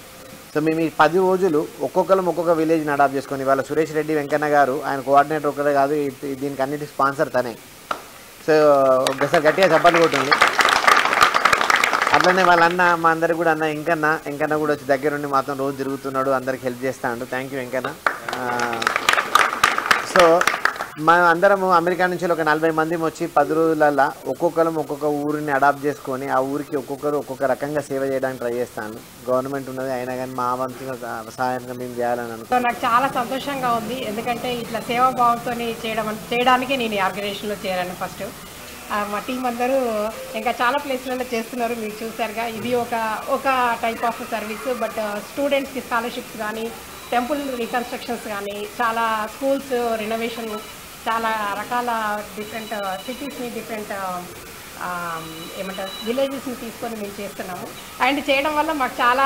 సో మేము ఈ 10 రోజులు ఒక్కొక్కరు ఒక్కొక్క విలేజ్ని అడాప్ట్ చేసుకొని, వాళ్ళ సురేష్ రెడ్డి వెంకన్న గారు ఆయన కోఆర్డినేటర్ ఒక్కరే కాదు, దీనికి అన్నిటి స్పాన్సర్ తనే. సో ఒకసారి గట్టిగా చప్పట్లు కొట్టింది. అట్లనే వాళ్ళ అన్న, మా అందరికి కూడా అన్న వెంకన్న కూడా వచ్చి దగ్గరుండి మాత్రం రోజు తిరుగుతున్నాడు, అందరికి హెల్ప్ చేస్తాడు. Thank you Venkanna. సో మనం అందరము అమెరికా నుంచి ఒక 40 మంది వచ్చి 10 రోజులలో ఒక్కొక్కరు ఒక్కొక్క ఊరిని అడాప్ట్ చేసుకొని ఆ ఊరికి ఒక్కొక్కరు ఒక్కొక్క రకంగా సేవ చేయడానికి ట్రై చేస్తాను. గవర్నమెంట్ ఉన్నది అయినా కానీ మా వంతుగా సహాయంగా మేము చేయాలని అనుకుంటున్నాను. నాకు చాలా సంతోషంగా ఉంది, ఎందుకంటే ఇట్లా సేవాభావంతో చేయడానికి నేను ఈ ఆర్గనైజేషన్లో చేరాను. ఫస్ట్ మా టీం అందరూ ఇంకా చాలా ప్లేస్లలో చేస్తున్నారు, మీరు చూసారుగా. ఇది ఒక టైప్ ఆఫ్ సర్వీస్. బట్ స్టూడెంట్స్కి స్కాలర్షిప్స్ కానీ, టెంపుల్ రీకన్స్ట్రక్షన్స్ కానీ, చాలా స్కూల్స్ రినోవేషన్, చాలా రకాల డిఫరెంట్ సిటీస్ని, డిఫరెంట్ విలేజెస్ని తీసుకొని మేము చేస్తున్నాము. అండ్ చేయడం వల్ల మాకు చాలా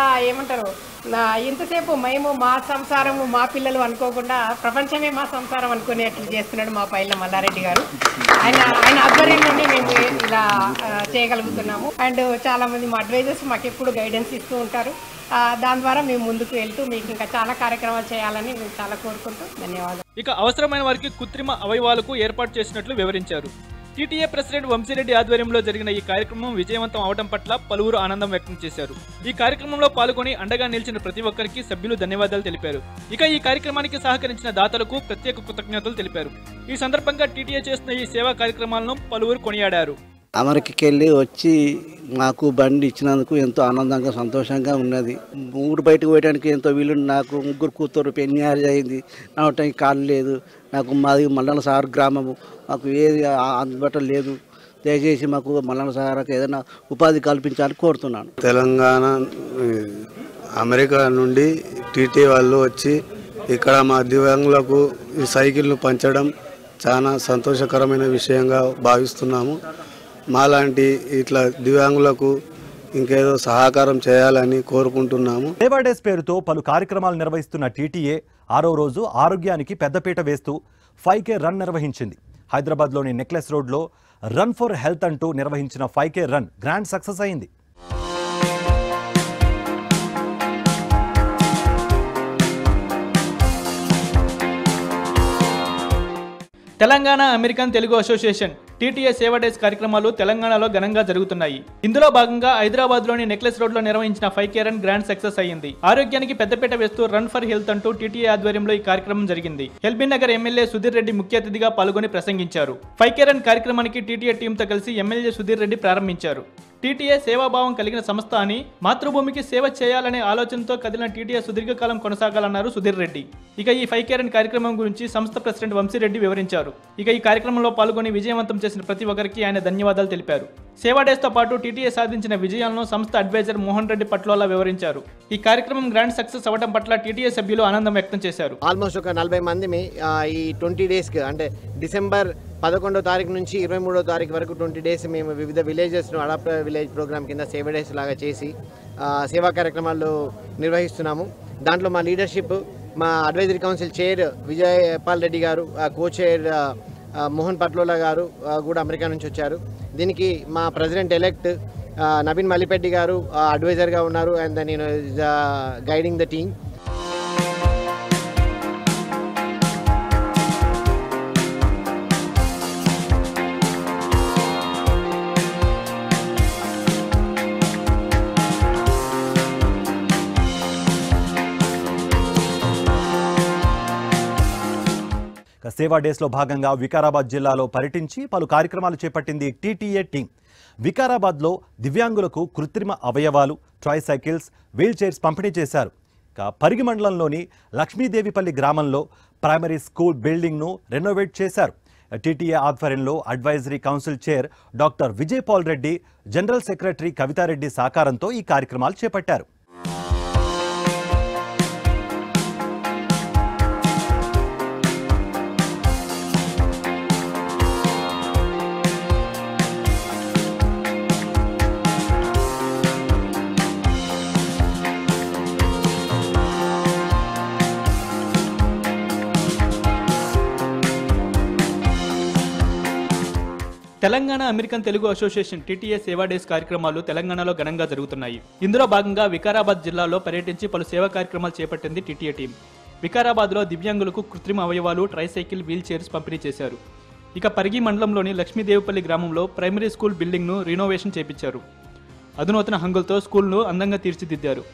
ఇంతసేపు మేము మా సంసారము మా పిల్లలు అనుకోకుండా ప్రపంచమే మా సంసారం అనుకునేట్లు చేస్తున్నాడు మా పైల మల్లారెడ్డి గారు. ఆయన ఆధ్వర్యంలోనే మేము ఇలా చేయగలుగుతున్నాము. అండ్ చాలామంది మా అడ్వైజర్స్ మాకు ఎప్పుడు గైడెన్స్ ఇస్తూ ఉంటారు. దాని ద్వారా మేము ముందుకు వెళ్తూ మీకు ఇంకా చాలా కార్యక్రమాలు చేయాలని మేము చాలా కోరుకుంటూ ధన్యవాదాలు. ఇక అవసరమైన వారికి కృత్రిమ అవయవాలకు ఏర్పాటు చేసినట్లు వివరించారు. టీటీఏ ప్రెసిడెంట్ వంశీరెడ్డి ఆధ్వర్యంలో జరిగిన ఈ కార్యక్రమం విజయవంతం అవడం పట్ల పలువురు ఆనందం వ్యక్తం చేశారు. ఈ కార్యక్రమంలో పాల్గొని అండగా నిలిచిన ప్రతి ఒక్కరికి సభ్యులు ధన్యవాదాలు తెలిపారు. ఇక ఈ కార్యక్రమానికి సహకరించిన దాతలకు ప్రత్యేక కృతజ్ఞతలు తెలిపారు. ఈ సందర్భంగా టీటీఏ చేస్తున్న ఈ సేవా కార్యక్రమాలను పలువురు కొనియాడారు. అమెరికాకి వెళ్ళి వచ్చి మాకు బండి ఇచ్చినందుకు ఎంతో ఆనందంగా సంతోషంగా ఉన్నది. ఊరు బయటకు పోయడానికి ఎంతో వీలు. నాకు 3 కూతురు పెళ్లి అయింది, నడవటానికి కాళ్ళు లేదు. నాకు మాది మల్లన సాగర్ గ్రామము, మాకు ఏది అందుబాటులో లేదు. దయచేసి మాకు మల్లన సాగర్కి ఏదైనా ఉపాధి కల్పించాలని కోరుతున్నాను. తెలంగాణ అమెరికా నుండి టీటీ వాళ్ళు వచ్చి ఇక్కడ మా దివ్యాంగులకు ఈ సైకిల్ను పంచడం చాలా సంతోషకరమైన విషయంగా భావిస్తున్నాము. మాలాంటి ఇట్లా దివ్యాంగులకు ఇంకేదో సహకారం చేయాలని కోరుకుంటున్నాము. సేవా డేస్ పేరుతో పలు కార్యక్రమాలు నిర్వహిస్తున్న టీటీఏ 6వ రోజు ఆరోగ్యానికి పెద్దపీట వేస్తూ 5K రన్ నిర్వహించింది. హైదరాబాద్లోని నెక్లెస్ రోడ్లో రన్ ఫర్ హెల్త్ అంటూ నిర్వహించిన 5K రన్ గ్రాండ్ సక్సెస్ అయింది. Telangana American Telugu association TTA Seva days కార్యక్రమాలు తెలంగాణలో ఘనంగా జరుగుతున్నాయి. ఇందులో భాగంగా హైదరాబాద్లోని నెక్లెస్ రోడ్లో నిర్వహించిన 5K రన్ గ్రాండ్ సక్సెస్ అయ్యింది. ఆరోగ్యానికి పెద్దపీట వేస్తూ రన్ ఫర్ హెల్త్ అంటూ టీటీఏ ఆధ్వర్యంలో ఈ కార్యక్రమం జరిగింది. ఎల్బీ నగర్ ఎమ్మెల్యే సుధీర్ రెడ్డి ముఖ్య అతిథిగా పాల్గొని ప్రసంగించారు. 5K రన్ కార్యక్రమానికి టీటీఏ టీంతో కలిసి ఎమ్మెల్యే సుధీర్ రెడ్డి ప్రారంభించారు. టీటీఏ సేవాభావం కలిగిన సంస్థ అని, మాతృభూమికి సేవ చేయాలనే ఆలోచనతో కదిలిన టీటీఏ సుదీర్ఘకాలం కొనసాగాలన్నారు సుధీర్ రెడ్డి. ఇక ఈ 5K రన్ కార్యక్రమం గురించి సంస్థ ప్రెసిడెంట్ వంశీరెడ్డి వివరించారు. ఇక ఈ కార్యక్రమంలో పాల్గొని విజయవంతం చేసిన ప్రతి ఒక్కరికి ఆయన ధన్యవాదాలు తెలిపారు. సేవా డేస్తో పాటు టీటీఏ సాధించిన విజయాలను సంస్థ అడ్వైజర్ మోహన్ రెడ్డి పట్లోలా వివరించారు. ఈ కార్యక్రమం గ్రాండ్ సక్సెస్ అవ్వడం పట్ల టీటీఏ సభ్యులు ఆనందం వ్యక్తం చేశారు. ఆల్మోస్ట్ ఒక 40 మంది ఈ 20 డేస్కి అంటే డిసెంబర్ 11వ తారీఖు నుంచి 23వ తారీఖు వరకు 20 డేస్ మేము వివిధ విలేజెస్ను అడాప్ట్ విలేజ్ ప్రోగ్రామ్ కింద సేవ డేస్ లాగా చేసి సేవా కార్యక్రమాలు నిర్వహిస్తున్నాము. దాంట్లో మా లీడర్షిప్ మా advisory council chair Vijayapal Reddy గారు, కో చైర్ మోహన్ పట్లోలా గారు కూడా అమెరికా నుంచి వచ్చారు. దీనికి మా ప్రెసిడెంట్ ఎలెక్ట్ నవీన్ మల్లిపెడ్డి గారు అడ్వైజర్గా ఉన్నారు. అండ్ నేను గైడింగ్ ద టీమ్. సేవా డేస్లో భాగంగా వికారాబాద్ జిల్లాలో పర్యటించి పలు కార్యక్రమాలు చేపట్టింది టీటీఏ టీం. వికారాబాద్లో దివ్యాంగులకు కృత్రిమ అవయవాలు, ట్రైసైకిల్స్, వీల్ చైర్స్ పంపిణీ చేశారు. పరిగి మండలంలోని లక్ష్మీదేవిపల్లి గ్రామంలో ప్రైమరీ స్కూల్ బిల్డింగ్ను రెనోవేట్ చేశారు. టీటీఏ ఆధ్వర్యంలో advisory council chair doctor Vijaypal Reddy, general secretary Kavitha Reddy సహకారంతో ఈ కార్యక్రమాలు చేపట్టారు. Telangana American Telugu association TTA Seva days కార్యక్రమాలు తెలంగాణలో ఘనంగా జరుగుతున్నాయి. ఇందులో భాగంగా వికారాబాద్ జిల్లాలో పర్యటించి పలు సేవా కార్యక్రమాలు చేపట్టింది టీటీఏ టీం. వికారాబాద్లో దివ్యాంగులకు కృత్రిమ అవయవాలు, ట్రైసైకిల్, వీల్ చైర్స్ పంపిణీ చేశారు. ఇక పరిగి మండలంలోని లక్ష్మీదేవిపల్లి గ్రామంలో ప్రైమరీ స్కూల్ బిల్డింగ్ను రినోవేషన్ చేపించారు. అధునాతన హంగులతో స్కూల్ను అందంగా తీర్చిదిద్దారు.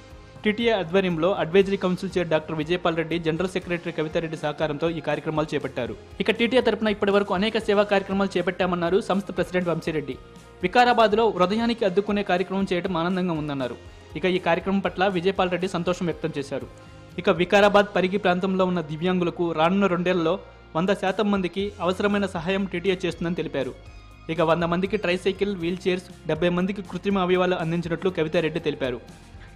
టీటీఏ ఆధ్వర్యంలో advisory council chair doctor Vijaypal Reddy, general secretary Kavitha Reddy సహకారంతో ఈ కార్యక్రమాలు చేపట్టారు. ఇక టీటీఏ తరపున ఇప్పటి వరకు అనేక సేవా కార్యక్రమాలు చేపట్టామన్నారు సంస్థ ప్రెసిడెంట్ వంశీరెడ్డి. వికారాబాద్లో హృదయానికి అద్దుకునే కార్యక్రమం చేయడం ఆనందంగా ఉందన్నారు. ఇక ఈ కార్యక్రమం పట్ల విజయపాల్ రెడ్డి సంతోషం వ్యక్తం చేశారు. ఇక వికారాబాద్ పరిగి ప్రాంతంలో ఉన్న దివ్యాంగులకు రానున్న 2 ఏళ్లలో 100% మందికి అవసరమైన సహాయం టీటీఏ చేస్తుందని తెలిపారు. ఇక 100 మందికి ట్రైసైకిల్, వీల్ చైర్స్, 70 మందికి కృత్రిమ అవయవాలు అందించినట్లు కవితారెడ్డి తెలిపారు.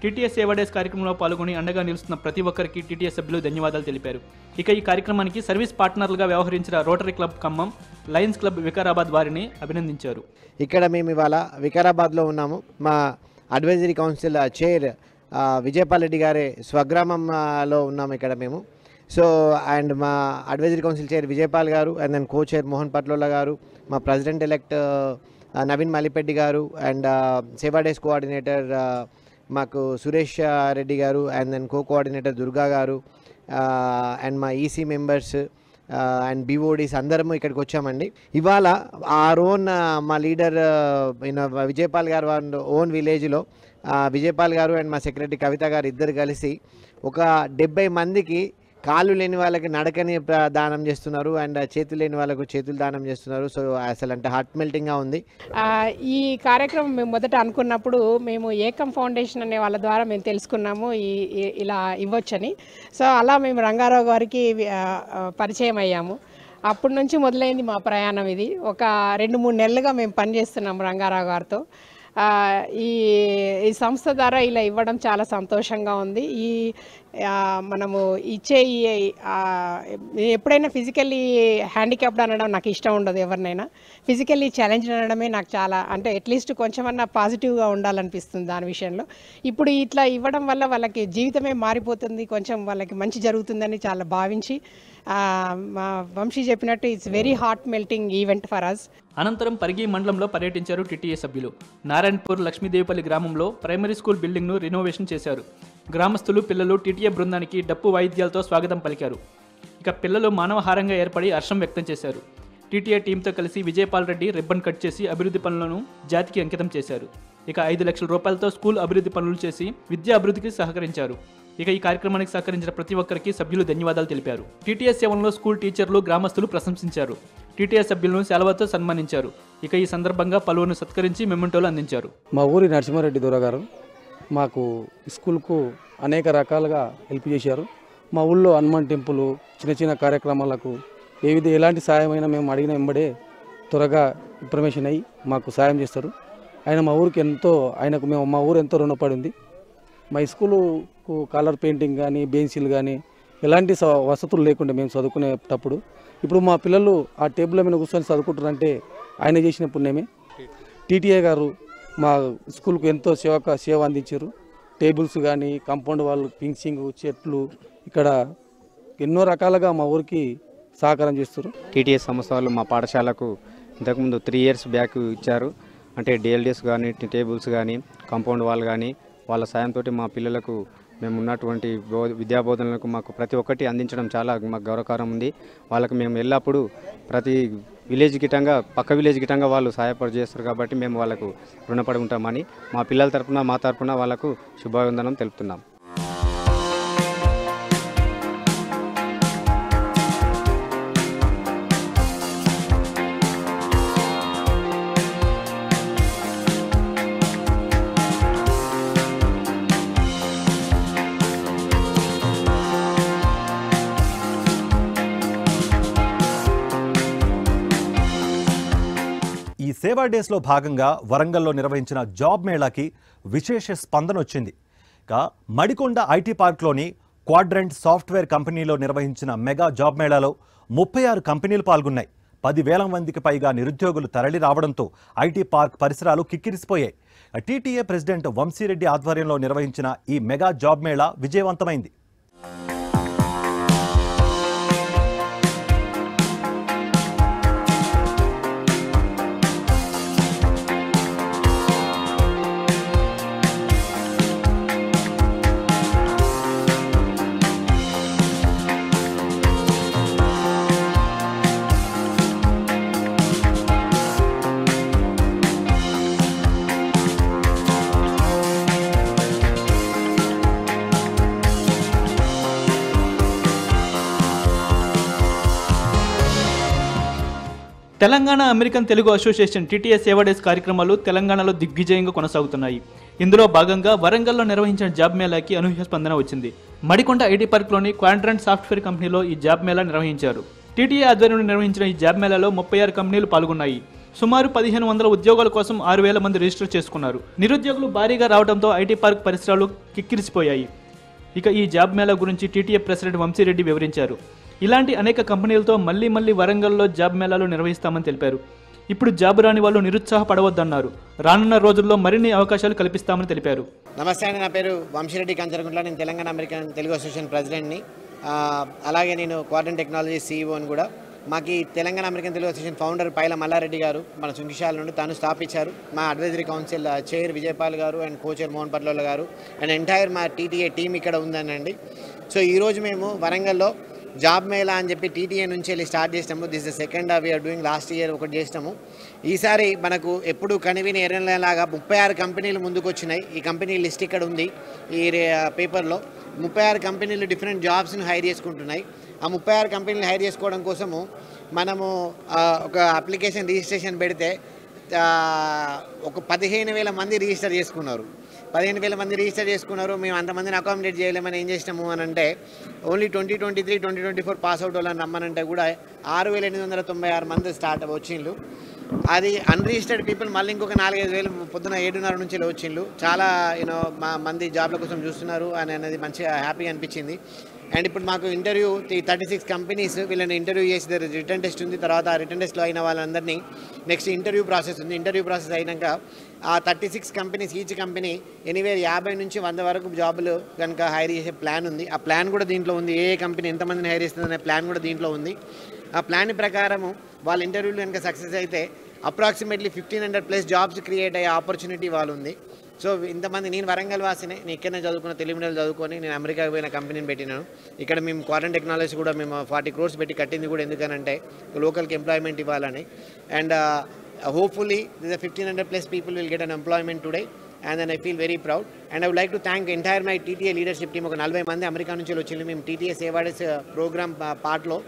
టీటీఏ సేవా డేస్ కార్యక్రమంలో పాల్గొని అండగా నిలుస్తున్న ప్రతి ఒక్కరికి టీటీఏ సభ్యులు ధన్యవాదాలు తెలిపారు. ఇక ఈ కార్యక్రమానికి సర్వీస్ పార్ట్నర్లుగా వ్యవహరించిన rotary club Khammam, lions club Vikarabad వారిని అభినందించారు. ఇక్కడ మేము ఇవాళ వికారాబాద్లో ఉన్నాము. మా advisory council chair Vijayapal Reddy గారి స్వగ్రామంలో ఉన్నాము ఇక్కడ మేము. సో అండ్ మా అడ్వైజరీ కౌన్సిల్ చైర్ విజయపాల్ గారు, and then co chair Mohan Patlola గారు, మా ప్రెసిడెంట్ ఎలెక్ట్ నవీన్ మల్లిపెడ్డి గారు, అండ్ సేవా డేస్ కోఆర్డినేటర్ మాకు సురేష్ రెడ్డి గారు, అండ్ దెన్ కోఆర్డినేటర్ దుర్గా గారు, అండ్ మా ఈసీ మెంబర్స్ అండ్ బీఓడీస్ అందరము ఇక్కడికి వచ్చామండి. ఇవాళ ఆర్ ఓన్ మా లీడర్ విజయపాల్ గారు ఓన్ విలేజ్లో విజయపాల్ గారు అండ్ మా సెక్రటరీ కవిత గారు ఇద్దరు కలిసి ఒక 70 మందికి కాళ్ళు లేని వాళ్ళకి నడకని దానం చేస్తున్నారు, అండ్ చేతులు లేని వాళ్ళకు చేతులు దానం చేస్తున్నారు. సో అసలు అంటే హార్ట్ మెల్టింగ్గా ఉంది. ఈ కార్యక్రమం మేము మొదట అనుకున్నప్పుడు మేము ఏకం ఫౌండేషన్ అనే వాళ్ళ ద్వారా మేము తెలుసుకున్నాము ఇలా ఇవ్వచ్చని. సో అలా మేము రంగారావు గారికి పరిచయం అయ్యాము. అప్పటి నుంచి మొదలైంది మా ప్రయాణం. ఇది ఒక 2-3 నెలలుగా మేము పనిచేస్తున్నాము రంగారావు గారితో. ఈ సంస్థ ద్వారా ఇలా ఇవ్వడం చాలా సంతోషంగా ఉంది. మనము ఇచ్చే ఎప్పుడైనా ఫిజికల్లీ హ్యాండిక్యాప్డ్ అనడం నాకు ఇష్టం ఉండదు. ఎవరినైనా ఫిజికల్లీ ఛాలెంజ్ అనడమే నాకు చాలా, అంటే అట్లీస్ట్ కొంచెమన్నా పాజిటివ్గా ఉండాలనిపిస్తుంది దాని విషయంలో. ఇప్పుడు ఇట్లా ఇవ్వడం వల్ల వాళ్ళకి జీవితమే మారిపోతుంది, కొంచెం వాళ్ళకి మంచి జరుగుతుందని చాలా భావించి మా వంశీ చెప్పినట్టు it's very heart melting event for us. అనంతరం పరిగి మండలంలో పర్యటించారు టీటీఏ సభ్యులు. నారాయణపూర్ లక్ష్మీదేవిపల్లి గ్రామంలో ప్రైమరీ స్కూల్ బిల్డింగ్ను రినోవేషన్ చేశారు. గ్రామస్తులు, పిల్లలు టీటీఏ బృందానికి డప్పు వాయిద్యాలతో స్వాగతం పలికారు. ఇక పిల్లలు మానవహారంగా ఏర్పడి హర్షం వ్యక్తం చేశారు. టీటీఏ టీంతో కలిసి విజయపాల్ రెడ్డి రిబ్బన్ కట్ చేసి అభివృద్ధి పనులను జాతికి అంకితం చేశారు. ఇక 5 లక్షల రూపాయలతో స్కూల్ అభివృద్ధి పనులు చేసి విద్యా అభివృద్ధికి సహకరించారు. ఇక ఈ కార్యక్రమానికి సహకరించిన ప్రతి ఒక్కరికి సభ్యులు ధన్యవాదాలు తెలిపారు. టీటీఏ సేవలను స్కూల్ టీచర్లు, గ్రామస్తులు ప్రశంసించారు. టీటీఏ సభ్యులను సెలవుతో సన్మానించారు. ఇక ఈ సందర్భంగా పలువురిని సత్కరించి మెమెంటోలు అందించారు. మా ఊరి నరసింహారెడ్డి దొర గారు మాకు స్కూల్కు అనేక రకాలుగా హెల్ప్ చేశారు. మా ఊళ్ళో హనుమాన్ టెంపుల్, చిన్న చిన్న కార్యక్రమాలకు ఎలాంటి సాయమైనా మేము అడిగిన వెంబడే త్వరగా ఇన్ఫర్మేషన్ అయ్యి మాకు సాయం చేస్తారు. ఆయన మా ఊరికి మా ఊరు ఎంతో రుణపడింది. మా స్కూలుకు కలర్ పెయింటింగ్ కానీ, బెంచీలు కానీ ఎలాంటి వసతులు లేకుండా మేము చదువుకునేటప్పుడు ఇప్పుడు మా పిల్లలు ఆ టేబుల్ మీద కూర్చొని చదువుకుంటారంటే ఆయన చేసిన పుణ్యమే. టీటీఏ గారు మా స్కూల్కు ఎంతో సేవ అందించారు. టేబుల్స్ కానీ, కాంపౌండ్ వాళ్ళు, ఫించింగ్, చెట్లు, ఇక్కడ ఎన్నో రకాలుగా మా ఊరికి సహకారం చేస్తారు. టీటీఏ సంస్థ వాళ్ళు మా పాఠశాలకు ఇంతకుముందు 3 years బ్యాక్ ఇచ్చారు. అంటే డిఎల్డీఎస్ కానీ, టేబుల్స్ కానీ, కాంపౌండ్ వాల్ కానీ, వాళ్ళ సాయంతో మా పిల్లలకు మేము ఉన్నటువంటి విద్యాబోధనలకు మాకు ప్రతి ఒక్కటి అందించడం చాలా మాకు గౌరవకారం ఉంది. వాళ్ళకి మేము ఎల్లప్పుడూ ప్రతి విలేజ్ గిట్టంగా పక్క విలేజ్ గిట్టంగా వాళ్ళు సహాయపడి చేస్తారు కాబట్టి మేము వాళ్ళకు రుణపడి ఉంటామని మా పిల్లల తరపున మా తరపున వాళ్ళకు శుభావందనం తెలుపుతున్నాం. ఈ సేవా డేస్లో భాగంగా వరంగల్లో నిర్వహించిన జాబ్ మేళాకి విశేష స్పందన వచ్చింది. మడికొండ ఐటీ పార్క్లోని క్వాడ్రంట్ సాఫ్ట్వేర్ కంపెనీలో నిర్వహించిన మెగా జాబ్ మేళాలో 36 కంపెనీలు పాల్గొన్నాయి. 10,000 మందికి పైగా నిరుద్యోగులు తరలి రావడంతో ఐటీ పార్క్ పరిసరాలు కిక్కిరిసిపోయాయి. టీటీఏ ప్రెసిడెంట్ వంశీరెడ్డి ఆధ్వర్యంలో నిర్వహించిన ఈ మెగా జాబ్ మేళా విజయవంతమైంది. Telangana American Telugu association TTA Seva days కార్యక్రమాలు తెలంగాణలో దిగ్విజయంగా కొనసాగుతున్నాయి. ఇందులో భాగంగా వరంగల్లో నిర్వహించిన జాబ్ మేళాకి అనూహ్య స్పందన వచ్చింది. మడికొండ ఐటీ పార్క్లోని క్వాడ్రంట్ సాఫ్ట్వేర్ కంపెనీలో ఈ జాబ్ మేళా నిర్వహించారు. టీటీఏ ఆధ్వర్యంలో నిర్వహించిన ఈ జాబ్ మేళాలో 36 కంపెనీలు పాల్గొన్నాయి. సుమారు 1500 ఉద్యోగాల కోసం 6000 మంది రిజిస్టర్ చేసుకున్నారు. నిరుద్యోగులు భారీగా రావడంతో ఐటీ పార్క్ పరిసరాలు కిక్కిరిసిపోయాయి. ఇక ఈ జాబ్ మేళా గురించి టీటీఏ ప్రెసిడెంట్ వంశీరెడ్డి వివరించారు. ఇలాంటి అనేక కంపెనీలతో మళ్లీ వరంగల్లో జాబ్ మేళాలు నిర్వహిస్తామని తెలిపారు. ఇప్పుడు జాబ్ రాని వాళ్ళు నిరుత్సాహపడవద్దన్నారు. రానున్న రోజుల్లో మరిన్ని అవకాశాలు కల్పిస్తామని తెలిపారు. నమస్తే అండి, నా పేరు వంశీరెడ్డి కంచరగుంట్ల. నేను తెలంగాణ అమెరికన్ తెలుగు అసోసియేషన్ ప్రెసిడెంట్ని. అలాగే నేను క్వాడ్రంట్ టెక్నాలజీ CEO అని కూడా. మాకు ఈ Telangana American Telugu association founder Paila Malla Reddy గారు మన సుంకిశాల నుండి తను స్థాపించారు. మా అడ్వైజరీ కౌన్సిల్ చైర్ విజయపాల్ గారు అండ్ కోచర్ మోహన్ పట్లోల గారు అండ్ ఎంటైర్ మా టీటీఏ టీం ఇక్కడ ఉందనండి. సో ఈరోజు మేము వరంగల్లో జాబ్ మేళా అని చెప్పి టీటీఏ నుంచి వెళ్ళి స్టార్ట్ చేసినాము. This the second we are doing. Last year ఒకటి చేసినాము. ఈసారి మనకు ఎప్పుడు కనివిని ఎర్రలాగా 36 కంపెనీలు ముందుకు వచ్చినాయి. ఈ కంపెనీ లిస్ట్ ఇక్కడ ఉంది ఈ పేపర్లో. 36 కంపెనీలు డిఫరెంట్ జాబ్స్ని హైర్ చేసుకుంటున్నాయి. ఆ 36 కంపెనీలు హైర్ చేసుకోవడం కోసము మనము ఒక అప్లికేషన్ రిజిస్ట్రేషన్ పెడితే ఒక 15,000 మంది రిజిస్టర్ చేసుకున్నారు. 15,000 మంది రిజిస్టర్ చేసుకున్నారు. మేము అంతమందిని అకామిడేట్ చేయలేమని ఏం చేసినాము అని అంటే ఓన్లీ 2023, 2024 పాస్అవుట్ వాళ్ళని రమ్మనంటే కూడా 6,896 మంది స్టార్ట్ వచ్చిండ్రు. అది అన్రిజిస్టర్డ్ పీపుల్ మళ్ళీ ఇంకొక 4,500 పొద్దున 7:30 నుంచి వచ్చిండ్రు. చాలా మంది జాబ్ల కోసం చూస్తున్నారు అనేది మంచిగా హ్యాపీగా అనిపించింది. అండ్ ఇప్పుడు మాకు ఇంటర్వ్యూ 36 కంపెనీస్ వీళ్ళని ఇంటర్వ్యూ చేసి రిటర్న్ టెస్ట్ ఉంది. తర్వాత ఆ రిటర్న్ టెస్ట్లో అయిన వాళ్ళందరినీ నెక్స్ట్ ఇంటర్వ్యూ ప్రాసెస్ ఉంది. ఇంటర్వ్యూ ప్రాసెస్ అయినాక ఆ 36 కంపెనీస్ ఈచ్ కంపెనీ ఎనీవేర్ 50 నుంచి 100 వరకు జాబులు కనుక హైర్ చేసే ప్లాన్ ఉంది. ఆ ప్లాన్ కూడా దీంట్లో ఉంది. ఏ కంపెనీ ఎంతమందిని హైర్ చేస్తుందనే ప్లాన్ కూడా దీంట్లో ఉంది. ఆ ప్లాన్ ప్రకారము వాళ్ళ ఇంటర్వ్యూలు కనుక సక్సెస్ అయితే అప్రాక్సిమేట్లీ 1,500+ జాబ్స్ క్రియేట్ అయ్యే ఆపర్చునిటీ వాళ్ళు ఉంది. సో ఇంతమంది నేను వరంగల్ వాసినే, నేను ఇక్కడనే చదువుకున్న, తెలుగు మీడియాలో చదువుకొని నేను అమెరికాకి పోయిన కంపెనీని పెట్టినాను. ఇక్కడ మేము క్వాడ్రంట్ టెక్నాలజీ కూడా మేము 40 crores పెట్టి కట్టింది కూడా ఎందుకనంటే లోకల్కి ఎంప్లాయ్మెంట్ ఇవ్వాలని. And hopefully the 1,500+ people will get an employment today. And then I feel very proud. And I would like to thank entire my TTA leadership team. ఒక 40 మంది అమెరికా నుంచి వచ్చింది. మేము TTA సేవా డేస్ ప్రోగ్రామ్ పార్ట్లో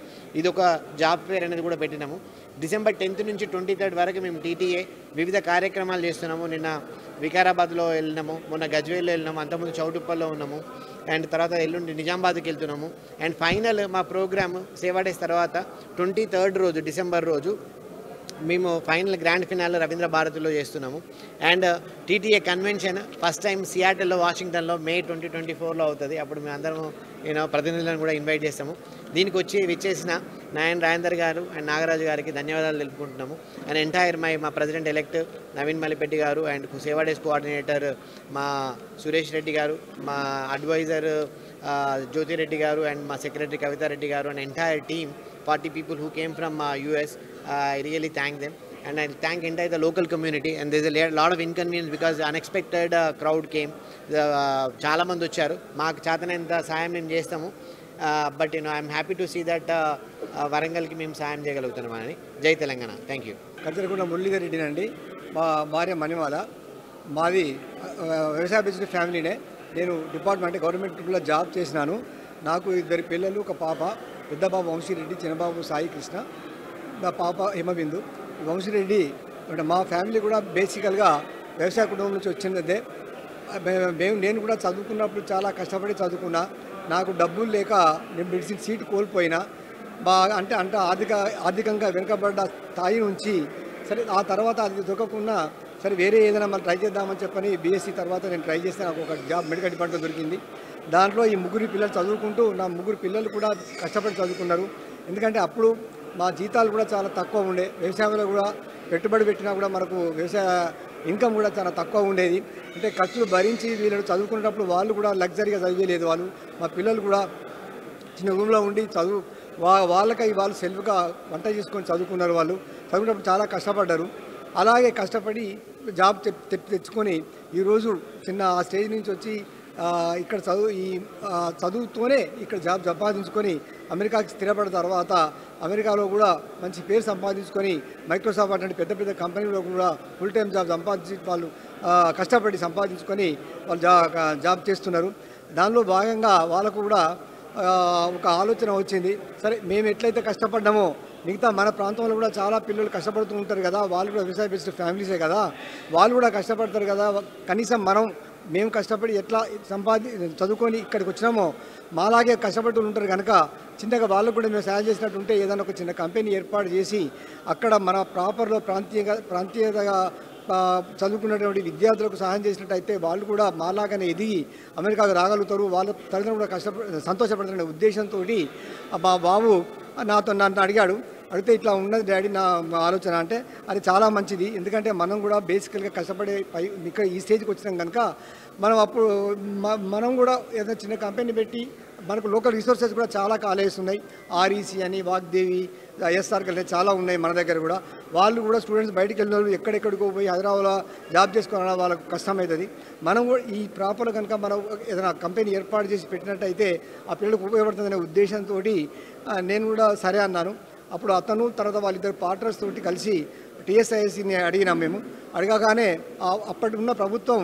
ఇది ఒక జాబ్ ఫేర్ అనేది కూడా పెట్టినాము. December 10th నుంచి 23rd వరకు మేము TTA వివిధ కార్యక్రమాలు చేస్తున్నాము. నిన్న వికారాబాద్లో వెళ్ళినాము, మొన్న గజ్వేల్లో వెళ్ళినాము, అంతకుముందు చౌటుప్పల్లో ఉన్నాము. అండ్ తర్వాత ఎల్లుండి నిజామాబాద్కి వెళ్తున్నాము. అండ్ ఫైనల్ మా ప్రోగ్రామ్ సేవా డేస్ తర్వాత 23rd రోజు డిసెంబర్ రోజు మేము ఫైనల్ గ్రాండ్ ఫినాల్ రవీంద్ర భారతిలో చేస్తున్నాము. And TTA convention first time సియాటిల్లో వాషింగ్టన్లో May 2024లో అవుతుంది. అప్పుడు మేము అందరం ప్రతినిధులను కూడా ఇన్వైట్ చేస్తాము. దీనికి విచ్చేసిన నాయన్ రాజేందర్ గారు అండ్ నాగరాజు గారికి ధన్యవాదాలు తెలుపుకుంటున్నాము. అండ్ ఎంటైర్ మా ప్రెసిడెంట్ ఎలెక్ట్ నవీన్ మల్లిపెట్టి గారు అండ్ సేవా డేస్ కోఆర్డినేటర్ మా సురేష్ రెడ్డి గారు, మా అడ్వైజర్ జ్యోతిరెడ్డి గారు అండ్ మా సెక్రటరీ కవితారెడ్డి గారు and entire team 40 people who came from US. I really thank them and I thank entire the local community. And there's a lot of inconvenience because unexpected crowd came. చాలా మంది వచ్చారు. మాకు చేతనంత సాయం మేము చేస్తాము. But I'm happy to see that వరంగల్కి మేము సాయం చేయగలుగుతున్నామని. జై తెలంగాణ. Thank you. కచ్చరకొండ మురళీధర్ రెడ్డినండి. మా భార్య మణిమాల. మాది వ్యవసాయ బేస్డ్ ఫ్యామిలీనే. నేను డిపార్ట్మెంట్ గవర్నమెంట్లో జాబ్ చేసినాను. నాకు 2 పిల్లలు, ఒక పాప. పెద్ద బాబు వంశీరెడ్డి, చిన్నబాబు సాయి కృష్ణ, నా పాప హిమబిందు. వంశీరెడ్డి మా ఫ్యామిలీ కూడా బేసికల్గా వ్యవసాయ కుటుంబం నుంచి వచ్చినదే. నేను కూడా చదువుకున్నప్పుడు చాలా కష్టపడి చదువుకున్నా. నాకు డబ్బులు లేక నేను మెడిసిన్ సీట్ కోల్పోయినా. అంటే ఆర్థికంగా వెనుకబడ్డ స్థాయి నుంచి సరే ఆ తర్వాత అది దొరకకుండా సరే వేరే ఏదైనా మనం ట్రై చేద్దామని చెప్పని బీఎస్సీ తర్వాత నేను ట్రై చేస్తే నాకు ఒక జాబ్ మెడికల్ డిపార్ట్మెంట్ దొరికింది. దాంట్లో ఈ 3 పిల్లలు చదువుకుంటూ నా 3 పిల్లలు కూడా కష్టపడి చదువుకున్నారు. ఎందుకంటే అప్పుడు మా జీతాలు కూడా చాలా తక్కువ ఉండే. వ్యవసాయంలో కూడా పెట్టుబడి పెట్టినా కూడా మనకు వ్యవసాయ ఇన్కమ్ కూడా చాలా తక్కువ ఉండేది. అంటే ఖర్చులు భరించి వీళ్ళు చదువుకునేటప్పుడు వాళ్ళు కూడా లగ్జరీగా చదివేలేదు. మా పిల్లలు కూడా చిన్న రూమ్లో ఉండి వాళ్ళకై వాళ్ళు సెల్ఫ్గా వంట చేసుకొని చదువుకున్నారు. వాళ్ళు చదువుకున్నప్పుడు చాలా కష్టపడ్డారు. అలాగే కష్టపడి జాబ్ తెచ్చుకొని ఈరోజు చిన్న ఆ స్టేజ్ నుంచి వచ్చి ఇక్కడ చదువుతూనే ఇక్కడ జాబ్ సంపాదించుకొని అమెరికాకి స్థిరపడిన తర్వాత అమెరికాలో కూడా మంచి పేరు సంపాదించుకొని మైక్రోసాఫ్ట్ అంటే పెద్ద పెద్ద కంపెనీలో కూడా ఫుల్ టైం జాబ్ సంపాదించి వాళ్ళు కష్టపడి సంపాదించుకొని వాళ్ళు జాబ్ చేస్తున్నారు. దానిలో భాగంగా వాళ్ళకు కూడా ఒక ఆలోచన వచ్చింది. సరే మేము ఎట్లయితే కష్టపడ్డామో మిగతా మన ప్రాంతంలో కూడా చాలా పిల్లలు కష్టపడుతూ ఉంటారు కదా, వాళ్ళు కూడా వ్యవసాయ బేస్డ్ ఫ్యామిలీసే కదా, వాళ్ళు కూడా కష్టపడతారు కదా, కనీసం మేము కష్టపడి ఎట్లా చదువుకొని ఇక్కడికి వచ్చినామో మాలాగే కష్టపడుతూ ఉంటారు కనుక చిన్నగా వాళ్ళకు కూడా మేము సహాయం చేసినట్టు ఉంటే ఏదైనా ఒక చిన్న కంపెనీ ఏర్పాటు చేసి అక్కడ మన ప్రాపర్లో ప్రాంతీయతగా చదువుకున్నటువంటి విద్యార్థులకు సహాయం చేసినట్టయితే వాళ్ళు కూడా మాలాగానే ఎదిగి అమెరికాకు రాగలుగుతారు. వాళ్ళ తల్లిదండ్రులు కూడా సంతోషపడతారనే ఉద్దేశంతో మా బాబు నన్ను అడిగాడు. అడిగితే ఇట్లా ఉన్నది డాడీ నా ఆలోచన అంటే అది చాలా మంచిది. ఎందుకంటే మనం కూడా బేసికల్గా కష్టపడే ఇక్కడ ఈ స్టేజ్కి వచ్చినాం కనుక మనం కూడా ఏదైనా చిన్న కంపెనీ పెట్టి మనకు లోకల్ రిసోర్సెస్ కూడా చాలా కాలేజెస్ ఉన్నాయి. ఆర్ఈసీ అని, వాగ్దేవి, ఎస్ఆర్కల్ చాలా ఉన్నాయి మన దగ్గర కూడా. వాళ్ళు కూడా స్టూడెంట్స్ బయటికి వెళ్ళిన వాళ్ళు ఎక్కడెక్కడికో పోయి హైదరాబాద్లో జాబ్ చేసుకోవాలన్నా వాళ్ళకు కష్టమవుతుంది. మనం కూడా ఈ ప్రాపర్ కనుక మనం ఏదైనా కంపెనీ ఏర్పాటు చేసి పెట్టినట్టయితే ఆ పిల్లలకు ఉపయోగపడుతుందనే ఉద్దేశంతో నేను కూడా సరే అన్నాను. అప్పుడు అతను తర్వాత వాళ్ళిద్దరు పార్ట్నర్స్ తోటి కలిసి టీఎస్ఐఎస్సిని అడిగినాం. మేము అడగగానే అప్పటి ఉన్న ప్రభుత్వం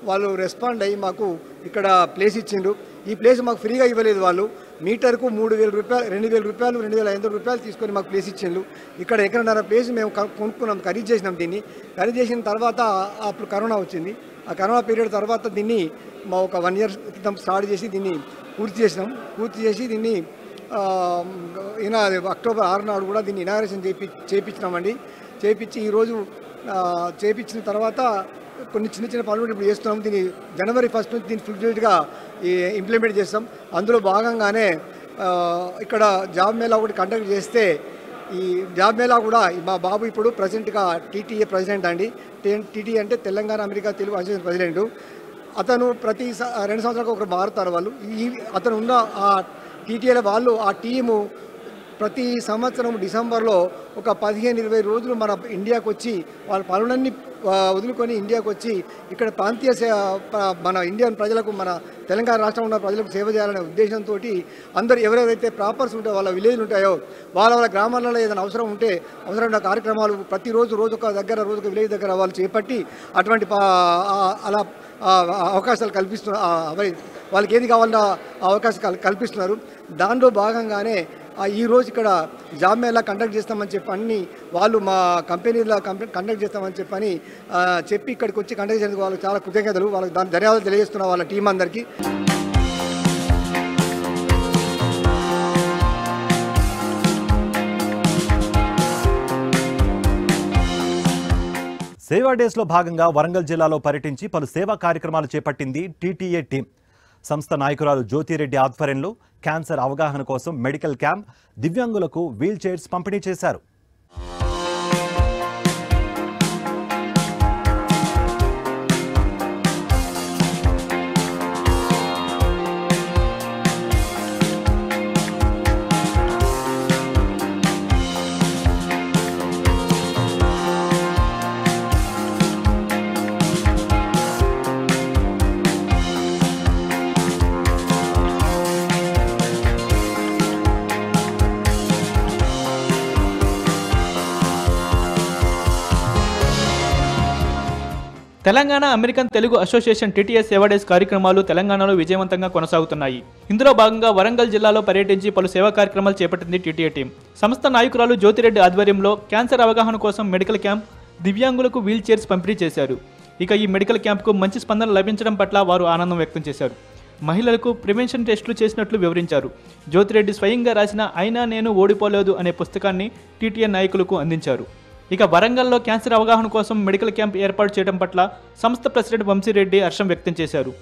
వాళ్ళు రెస్పాండ్ అయ్యి మాకు ఇక్కడ ప్లేస్ ఇచ్చిండ్రు. ఈ ప్లేస్ మాకు ఫ్రీగా ఇవ్వలేదు. వాళ్ళు మీటర్కు 3,000 రూపాయలు, 2,000 రూపాయలు, 2,500 రూపాయలు తీసుకొని మాకు ప్లేస్ ఇచ్చిండ్రు. ఇక్కడ ఎక్కడన్నర ప్లేస్ మేము కొనుక్కున్నాం, ఖరీదు చేసినాం. దీన్ని ఖరీదు చేసిన తర్వాత అప్పుడు కరోనా వచ్చింది. ఆ కరోనా పీరియడ్ తర్వాత దీన్ని ఒక 1 year క్రితం స్టార్ట్ చేసి దీన్ని పూర్తి చేసి దీన్ని అక్టోబర్ 6 నాడు కూడా దీన్ని ఇనాగరేషన్ చేయించినామండి. చేయించి ఈరోజు చేయించిన తర్వాత కొన్ని చిన్న పనులు ఇప్పుడు చేస్తున్నాం. దీన్ని January 1 నుంచి దీన్ని ఫుల్గా ఇంప్లిమెంట్ చేస్తాం. అందులో భాగంగానే ఇక్కడ జాబ్ మేళా ఒకటి కండక్ట్ చేస్తే ఈ జాబ్ మేళా కూడా మా బాబు ఇప్పుడు ప్రజెంట్గా టీటీఏ ప్రెసిడెంట్ అండి. టీటీఏ అంటే Telangana America Telugu association president. అతను ప్రతి 2 సంవత్సరాలకు ఒకరు మారుతారు. వాళ్ళు అతను ఉన్న ఆ టీటీఏలో వాళ్ళు ఆ టీము ప్రతి సంవత్సరం డిసెంబర్లో ఒక 15-20 రోజులు మన ఇండియాకు వచ్చి వాళ్ళ పనులన్నీ వదులుకొని ఇండియాకు వచ్చి ఇక్కడ ప్రాంతీయ మన ఇండియన్ ప్రజలకు, మన తెలంగాణ రాష్ట్రంలో ఉన్న ప్రజలకు సేవ చేయాలనే ఉద్దేశంతో అందరూ ఎవరెవరైతే ప్రాపర్స్ ఉంటాయో వాళ్ళ విలేజ్లు ఉంటాయో వాళ్ళ గ్రామాలలో ఏదైనా అవసరమైన కార్యక్రమాలు ప్రతిరోజు రోజొక విలేజ్ దగ్గర వాళ్ళు చేపట్టి అటువంటి అలా అవకాశాలు కల్పిస్తున్నారు. వాళ్ళకి ఏది కావాలన్నా అవకాశాలు కల్పిస్తున్నారు. దానిలో భాగంగానే ఈరోజు ఇక్కడ జాబ్ మేళా కండక్ట్ చేస్తామని చెప్పి వాళ్ళు మా కంపెనీలో కండక్ట్ చేస్తామని చెప్పి ఇక్కడికి వచ్చి కండక్ట్ చేసేందుకు వాళ్ళకి చాలా కృతజ్ఞతలు. వాళ్ళకి దాని ధన్యవాదాలు తెలియజేస్తున్నా వాళ్ళ టీం అందరికీ. సేవా డేస్లో భాగంగా వరంగల్ జిల్లాలో పర్యటించి పలు సేవా కార్యక్రమాలు చేపట్టింది టీటీఏ టీం. సంస్థ నాయకురాలు జ్యోతిరెడ్డి ఆధ్వర్యంలో క్యాన్సర్ అవగాహన కోసం మెడికల్ క్యాంప్, దివ్యాంగులకు వీల్ చైర్స్ పంపిణీ చేశారు. Telangana American Telugu association TTA Seva days కార్యక్రమాలు తెలంగాణలో విజయవంతంగా కొనసాగుతున్నాయి. ఇందులో భాగంగా వరంగల్ జిల్లాలో పర్యటించి పలు సేవా కార్యక్రమాలు చేపట్టింది టీటీఏ టీం. సంస్థ నాయకురాలు జ్యోతిరెడ్డి ఆధ్వర్యంలో క్యాన్సర్ అవగాహన కోసం మెడికల్ క్యాంప్, దివ్యాంగులకు వీల్ చైర్స్ పంపిణీ చేశారు. ఇక ఈ మెడికల్ క్యాంప్కు మంచి స్పందన లభించడం పట్ల వారు ఆనందం వ్యక్తం చేశారు. మహిళలకు ప్రివెన్షన్ టెస్టులు చేసినట్లు వివరించారు. జ్యోతిరెడ్డి స్వయంగా రాసిన అయినా నేను ఓడిపోలేదు అనే పుస్తకాన్ని టీటీఏ నాయకులకు అందించారు. ఇక వరంగల్లో క్యాన్సర్ అవగాహన కోసం మెడికల్ క్యాంప్ ఏర్పాటు చేయడం పట్ల సంస్థ ప్రెసిడెంట్ వంశీరెడ్డి హర్షం వ్యక్తం చేశారు.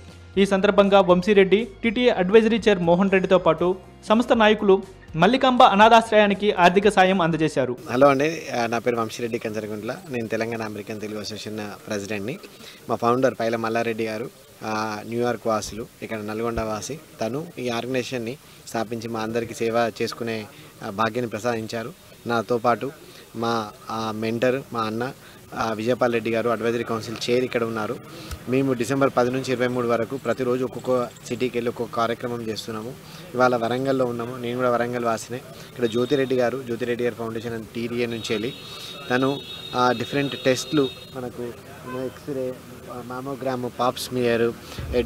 ఈ సందర్భంగా Vamsi Reddy, TTA advisory chair Mohan రెడ్డితో పాటు సంస్థ నాయకులు మల్లికాంబ అనాథాశ్రయానికి ఆర్థిక సాయం అందజేశారు. హలో అండి, నా పేరు వంశీరెడ్డి కంచరగుంట్ల. నేను తెలంగాణ అమెరికన్ తెలుగు అసోసియేషన్ ప్రెసిడెంట్ని. మా ఫౌండర్ పైల మల్లారెడ్డి గారు న్యూయార్క్ వాసులు, ఇక్కడ నల్గొండ వాసి. తను ఈ ఆర్గనైజేషన్ని స్థాపించి మా అందరికీ సేవ చేసుకునే భాగ్యాన్ని ప్రసాదించారు. నాతో పాటు మా మెంటర్ మా అన్న విజయపాల్ రెడ్డి గారు అడ్వైజరీ కౌన్సిల్ చైర్ ఇక్కడ ఉన్నారు. మేము డిసెంబర్ 10 నుంచి 23 వరకు ప్రతిరోజు ఒక్కొక్క సిటీకి వెళ్ళి ఒక్కొక్క కార్యక్రమం చేస్తున్నాము. ఇవాళ వరంగల్లో ఉన్నాము. నేను కూడా వరంగల్ వాసినే. ఇక్కడ జ్యోతిరెడ్డి గారు ఫౌండేషన్ అండ్ టీటీఏ నుంచి వెళ్ళి తను డిఫరెంట్ టెస్ట్లు మనకు x-ray, mammogram, pap smear,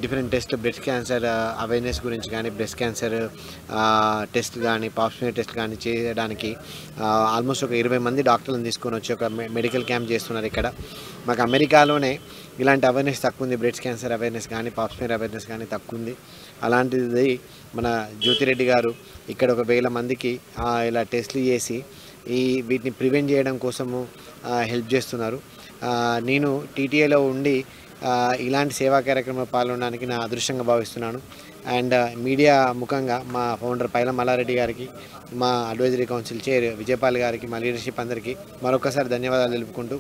different test, breast cancer awareness గురించి కానీ, బ్రెస్ట్ క్యాన్సర్ టెస్ట్ కానీ, పాప్ స్మియర్ టెస్ట్ కానీ చేయడానికి ఆల్మోస్ట్ ఒక 20 మంది డాక్టర్లను తీసుకొని వచ్చి ఒక మెడికల్ క్యాంప్ చేస్తున్నారు. ఇక్కడ మాకు అమెరికాలోనే ఇలాంటి అవేర్నెస్ తక్కువ ఉంది. బ్రెస్ట్ క్యాన్సర్ అవేర్నెస్ కానీ, పాప్ స్మియర్ అవేర్నెస్ కానీ తక్కువ ఉంది. అలాంటిది మన జ్యోతిరెడ్డి గారు ఇక్కడ ఒక 1000 మందికి ఇలా టెస్ట్లు చేసి వీటిని ప్రివెంట్ చేయడం కోసము హెల్ప్ చేస్తున్నారు. నేను టీటీఏలో ఉండి ఇలాంటి సేవా కార్యక్రమంలో పాల్గొనడానికి నా అదృష్టంగా భావిస్తున్నాను. అండ్ మీడియా ముఖంగా మా ఫౌండర్ పైల మల్లారెడ్డి గారికి, మా అడ్వైజరీ కౌన్సిల్ చైర్ విజయపాల్ గారికి, మా లీడర్షిప్ అందరికీ మరొకసారి ధన్యవాదాలు తెలుపుకుంటూ,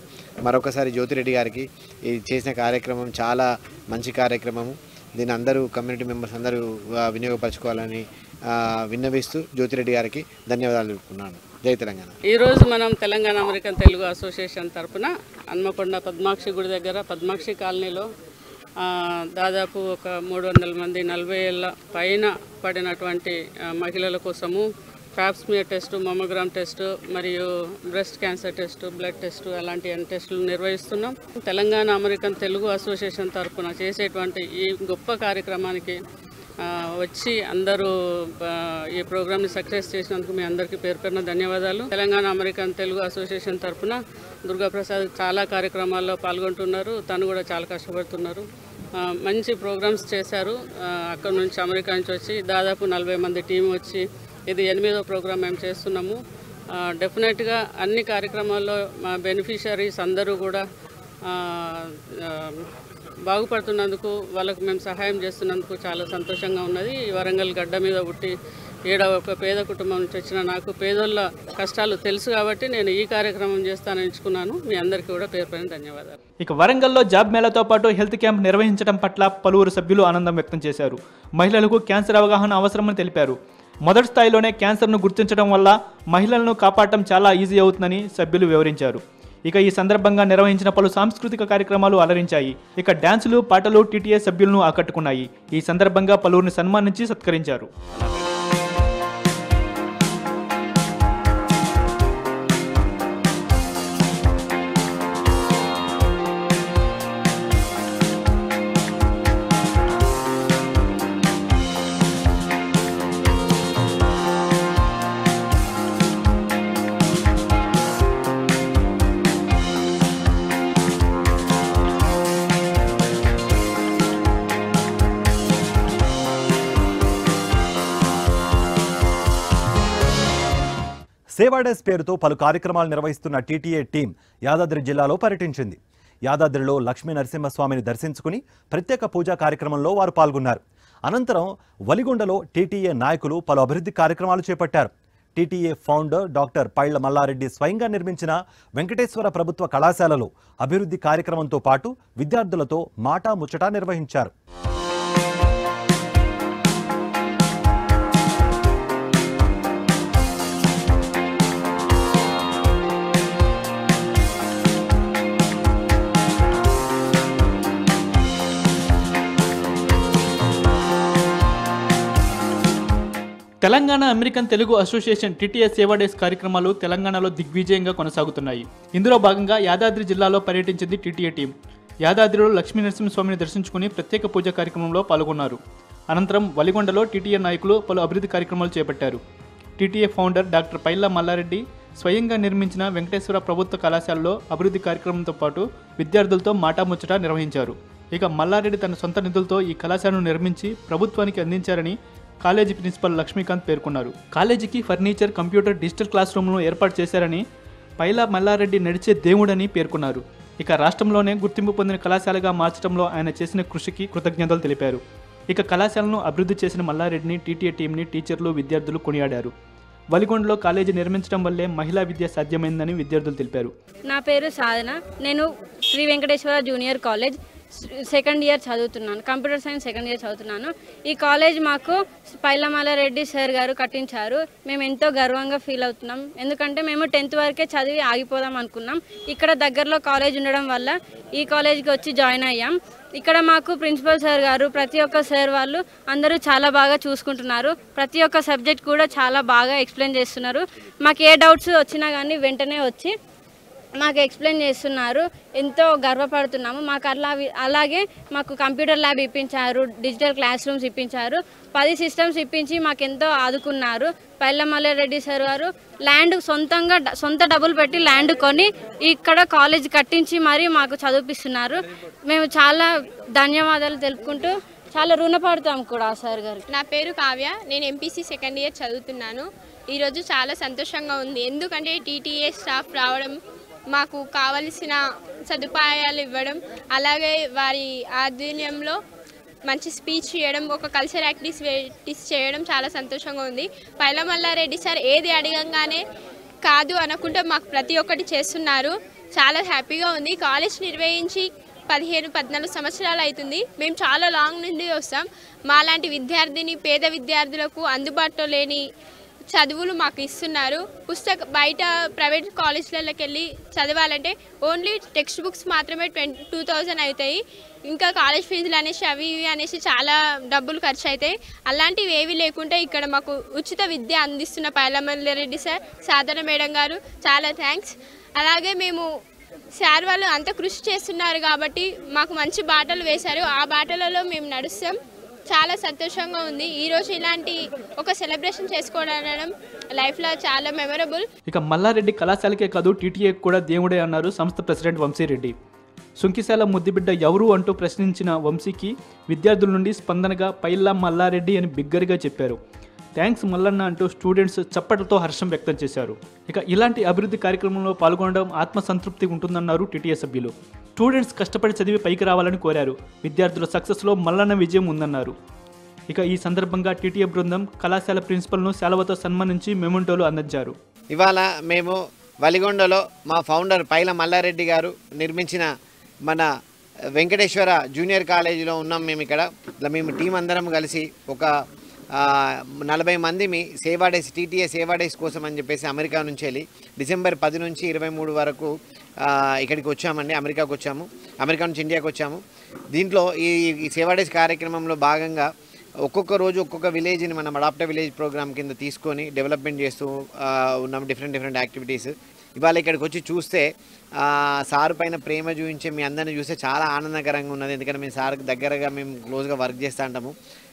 మరొకసారి జ్యోతిరెడ్డి గారికి ఇది చేసిన కార్యక్రమం చాలా మంచి కార్యక్రమము. దీన్ని అందరూ కమ్యూనిటీ మెంబర్స్ అందరూ వినియోగపరచుకోవాలని విన్నవిస్తూ జ్యోతిరెడ్డి గారికి ధన్యవాదాలు తెలుపుకున్నాను. జై తెలంగాణ. ఈరోజు మనం తెలంగాణ అమెరికన్ తెలుగు అసోసియేషన్ తరఫున హన్మకొండ పద్మాక్షి గుడి దగ్గర పద్మాక్షి కాలనీలో దాదాపు ఒక 300 మంది 40 ఏళ్ళ పైన పడినటువంటి మహిళల కోసము pop smear test, mammogram test మరియు breast cancer test, blood test అలాంటి టెస్టులు నిర్వహిస్తున్నాం. తెలంగాణ అమెరికన్ తెలుగు అసోసియేషన్ తరఫున చేసేటువంటి ఈ గొప్ప కార్యక్రమానికి వచ్చి అందరూ ఈ ప్రోగ్రామ్ని సక్సెస్ చేసినందుకు మీ అందరికీ పేరు పేరున ధన్యవాదాలు. తెలంగాణ అమెరికన్ తెలుగు అసోసియేషన్ తరఫున దుర్గాప్రసాద్ చాలా కార్యక్రమాల్లో పాల్గొంటున్నారు. తను కూడా చాలా కష్టపడుతున్నారు. మంచి ప్రోగ్రామ్స్ చేశారు. అక్కడ నుంచి అమెరికా నుంచి వచ్చి దాదాపు 40 మంది టీం వచ్చి ఇది 8వ ప్రోగ్రామ్ మేము చేస్తున్నాము. డెఫినెట్గా అన్ని కార్యక్రమాల్లో మా బెనిఫిషరీస్ అందరూ కూడా బాగుపడుతున్నందుకు, వాళ్ళకు మేము సహాయం చేస్తున్నందుకు చాలా సంతోషంగా ఉన్నది. ఈ వరంగల్ గడ్డ మీద పుట్టి ఒక పేద కుటుంబం నుంచి వచ్చిన నాకు పేదోళ్ళ కష్టాలు తెలుసు కాబట్టి నేను ఈ కార్యక్రమం చేస్తానని ఎంచుకున్నాను. మీ అందరికీ కూడా పేరు పైన ధన్యవాదాలు. ఇక వరంగల్లో జాబ్ మేళాతో పాటు హెల్త్ క్యాంప్ నిర్వహించడం పట్ల పలువురు సభ్యులు ఆనందం వ్యక్తం చేశారు. మహిళలకు క్యాన్సర్ అవగాహన అవసరమని తెలిపారు. మొదటి స్థాయిలోనే క్యాన్సర్ను గుర్తించడం వల్ల మహిళలను కాపాడటం చాలా ఈజీ అవుతుందని సభ్యులు వివరించారు. ఇక ఈ సందర్భంగా నిర్వహించిన పలు సాంస్కృతిక కార్యక్రమాలు అలరించాయి. ఇక డ్యాన్సులు, పాటలు టీటీఏ సభ్యులను ఆకట్టుకున్నాయి. ఈ సందర్భంగా పలువురిని సన్మానించి సత్కరించారు. సేవా డేస్ పేరుతో పలు కార్యక్రమాలు నిర్వహిస్తున్న టీటీఏ టీం యాదాద్రి జిల్లాలో పర్యటించింది. యాదాద్రిలో లక్ష్మీ నరసింహస్వామిని దర్శించుకుని ప్రత్యేక పూజా కార్యక్రమంలో వారు పాల్గొన్నారు. అనంతరం వలిగొండలో టీటీఏ నాయకులు పలు అభివృద్ధి కార్యక్రమాలు చేపట్టారు. TTA founder doctor Pailla Mallareddy స్వయంగా నిర్మించిన వెంకటేశ్వర ప్రభుత్వ కళాశాలలో అభివృద్ధి కార్యక్రమంతో పాటు విద్యార్థులతో మాటా ముచ్చటా నిర్వహించారు. Telangana American Telugu association TTA Seva days కార్యక్రమాలు తెలంగాణలో దిగ్విజయంగా కొనసాగుతున్నాయి. ఇందులో భాగంగా యాదాద్రి జిల్లాలో పర్యటించింది టీటీఏ టీం. యాదాద్రిలో లక్ష్మీ నరసింహస్వామిని దర్శించుకుని ప్రత్యేక పూజా కార్యక్రమంలో పాల్గొన్నారు. అనంతరం వలిగొండలో టీటీఏ నాయకులు పలు అభివృద్ధి కార్యక్రమాలు చేపట్టారు. TTA founder doctor Pailla Mallareddy స్వయంగా నిర్మించిన వెంకటేశ్వర ప్రభుత్వ కళాశాలలో అభివృద్ధి కార్యక్రమంతో పాటు విద్యార్థులతో మాటా ముచ్చట నిర్వహించారు. ఇక మల్లారెడ్డి తన సొంత నిధులతో ఈ కళాశాలను నిర్మించి ప్రభుత్వానికి అందించారని కాలేజీ ప్రిన్సిపల్ లక్ష్మీకాంత్ పేర్కొన్నారు. కాలేజీకి ఫర్నిచర్, కంప్యూటర్, డిజిటల్ క్లాస్ రూమ్లను ఏర్పాటు చేశారని, పైలా మల్లారెడ్డి నడిచే దేవుడని పేర్కొన్నారు. ఇక రాష్ట్రంలోనే గుర్తింపు పొందిన కళాశాలగా మార్చడంలో ఆయన చేసిన కృషికి కృతజ్ఞతలు తెలిపారు. ఇక కళాశాలను అభివృద్ధి చేసిన మల్లారెడ్డిని, టీటీఏ టీంని టీచర్లు, విద్యార్థులు కొనియాడారు. వలిగొండలో కాలేజీ నిర్మించడం వల్లే మహిళా విద్య సాధ్యమైందని విద్యార్థులు తెలిపారు. నా పేరు సాధన. నేను Sri Venkateswara junior college second year చదువుతున్నాను. కంప్యూటర్ సైన్స్ సెకండ్ ఇయర్ చదువుతున్నాను. ఈ కాలేజ్ మాకు పైళ్ల మల్లారెడ్డి సార్ గారు కట్టించారు. మేము ఎంతో గర్వంగా ఫీల్ అవుతున్నాం. ఎందుకంటే మేము 10th వరకే చదివి ఆగిపోదాం అనుకున్నాం. ఇక్కడ దగ్గరలో కాలేజ్ ఉండడం వల్ల ఈ కాలేజ్కి వచ్చి జాయిన్ అయ్యాం. ఇక్కడ మాకు ప్రిన్సిపల్ సార్ గారు, ప్రతి ఒక్క సార్ వాళ్ళు అందరూ చాలా బాగా చూసుకుంటున్నారు. ప్రతి ఒక్క సబ్జెక్ట్ కూడా చాలా బాగా ఎక్స్ప్లెయిన్ చేస్తున్నారు. మాకు ఏ డౌట్స్ వచ్చినా కానీ వెంటనే వచ్చి మాకు ఎక్స్ప్లెయిన్ చేస్తున్నారు. ఎంతో గర్వపడుతున్నాము. మాకు అలాగే మాకు కంప్యూటర్ ల్యాబ్ ఇప్పించారు, డిజిటల్ క్లాస్ రూమ్స్ ఇప్పించారు, 10 సిస్టమ్స్ ఇప్పించి మాకెంతో ఆదుకున్నారు. పైళ్ల మల్లారెడ్డి సార్ గారు ల్యాండ్ సొంత డబ్బులు పెట్టి ల్యాండ్ కొని ఇక్కడ కాలేజ్ కట్టించి మరీ మాకు చదివిపిస్తున్నారు. మేము చాలా ధన్యవాదాలు తెలుపుకుంటూ చాలా రుణపడతాం కూడా సార్ గారు. నా పేరు కావ్య. నేను ఎంపీసీ సెకండ్ ఇయర్ చదువుతున్నాను. ఈరోజు చాలా సంతోషంగా ఉంది. ఎందుకంటే టీటీఏ స్టాఫ్ రావడం, మాకు కావలసిన సదుపాయాలు ఇవ్వడం, అలాగే వారి ఆధ్వర్యంలో మంచి స్పీచ్ చేయడం, ఒక కల్చర్ యాక్టివిటీస్ చేయడం చాలా సంతోషంగా ఉంది. పైళ్ల మల్లారెడ్డి సార్ ఏది అడగంగానే కాదు అనకుండా మాకు ప్రతి ఒక్కటి చేస్తున్నారు. చాలా హ్యాపీగా ఉంది. కాలేజ్ నిర్వహించి 15-14 సంవత్సరాలు అవుతుంది. మేము చాలా లాంగ్ నుండి వస్తాం. మాలాంటి పేద విద్యార్థులకు అందుబాటులో లేని చదువులు మాకు ఇస్తున్నారు. బయట ప్రైవేట్ కాలేజీలకి వెళ్ళి చదవాలంటే ఓన్లీ టెక్స్ట్ బుక్స్ మాత్రమే 2000 అవుతాయి. ఇంకా కాలేజ్ ఫీజులు అనేసి అవి ఇవి అనేసి చాలా డబ్బులు ఖర్చు అవుతాయి. అలాంటివి ఏవి లేకుంటే ఇక్కడ మాకు ఉచిత విద్య అందిస్తున్న పైళ్ల మల్లారెడ్డి సార్, సాధన మేడం గారు చాలా థ్యాంక్స్. అలాగే మేము సార్ వాళ్ళు అంత కృషి చేస్తున్నారు కాబట్టి మాకు మంచి బాటలు వేశారు. ఆ బాటలలో మేము నడుస్తాం. చాలా సంతోషంగా ఉంది. ఈరోజు ఇలాంటి ఒక సెలబ్రేషన్ చేసుకోవడం లైఫ్లో చాలా మెమరబుల్. ఇక మల్లారెడ్డి కళాశాలకే కాదు టీటీఏ కూడా దేవుడే అన్నారు సంస్థ ప్రెసిడెంట్ వంశీరెడ్డి. సుంకిశాల ముద్దిబిడ్డ ఎవరు అంటూ ప్రశ్నించిన వంశీకి విద్యార్థుల నుండి స్పందనగా పైళ్ల మల్లారెడ్డి అని బిగ్గరగా చెప్పారు. థ్యాంక్స్ మల్లన్న అంటూ స్టూడెంట్స్ చప్పట్లతో హర్షం వ్యక్తం చేశారు. ఇక ఇలాంటి అభివృద్ధి కార్యక్రమంలో పాల్గొనడం ఆత్మసంతృప్తి ఉంటుందన్నారు టీటీఏ సభ్యులు. స్టూడెంట్స్ కష్టపడి చదివి పైకి రావాలని కోరారు. విద్యార్థుల సక్సెస్లో మల్లన్న విజయం ఉందన్నారు. ఇక ఈ సందర్భంగా టీటీఏ బృందం కళాశాల ప్రిన్సిపల్ను శాలువతో సన్మానించి మెమోంటోలు అందించారు. ఇవాళ మేము వలిగొండలో మా ఫౌండర్ పైళ్ల మల్లారెడ్డి గారు నిర్మించిన మన వెంకటేశ్వర జూనియర్ కాలేజీలో ఉన్నాం. మేము ఇక్కడ మేము టీం అందరం కలిసి ఒక 40 మంది సేవా డేస్, టీటీఏ సేవా డేస్ కోసం అని చెప్పేసి అమెరికా నుంచి వెళ్ళి డిసెంబర్ 10 నుంచి 23 వరకు ఇక్కడికి వచ్చామండి. అమెరికాకు వచ్చాము. అమెరికా నుంచి ఇండియాకి వచ్చాము. దీంట్లో ఈ సేవా డేస్ కార్యక్రమంలో భాగంగా ఒక్కొక్క రోజు ఒక్కొక్క విలేజ్ని మనం అడాప్టర్ విలేజ్ ప్రోగ్రామ్ కింద తీసుకొని డెవలప్మెంట్ చేస్తూ ఉన్నాం. Different activities. ఇవాళ ఇక్కడికి వచ్చి చూస్తే సార్ పైన ప్రేమ చూపించే మీ అందరిని చూస్తే చాలా ఆనందకరంగా ఉన్నది. ఎందుకంటే మేము సార్ దగ్గరగా మేము క్లోజ్గా వర్క్ చేస్తూ ఉంటాము.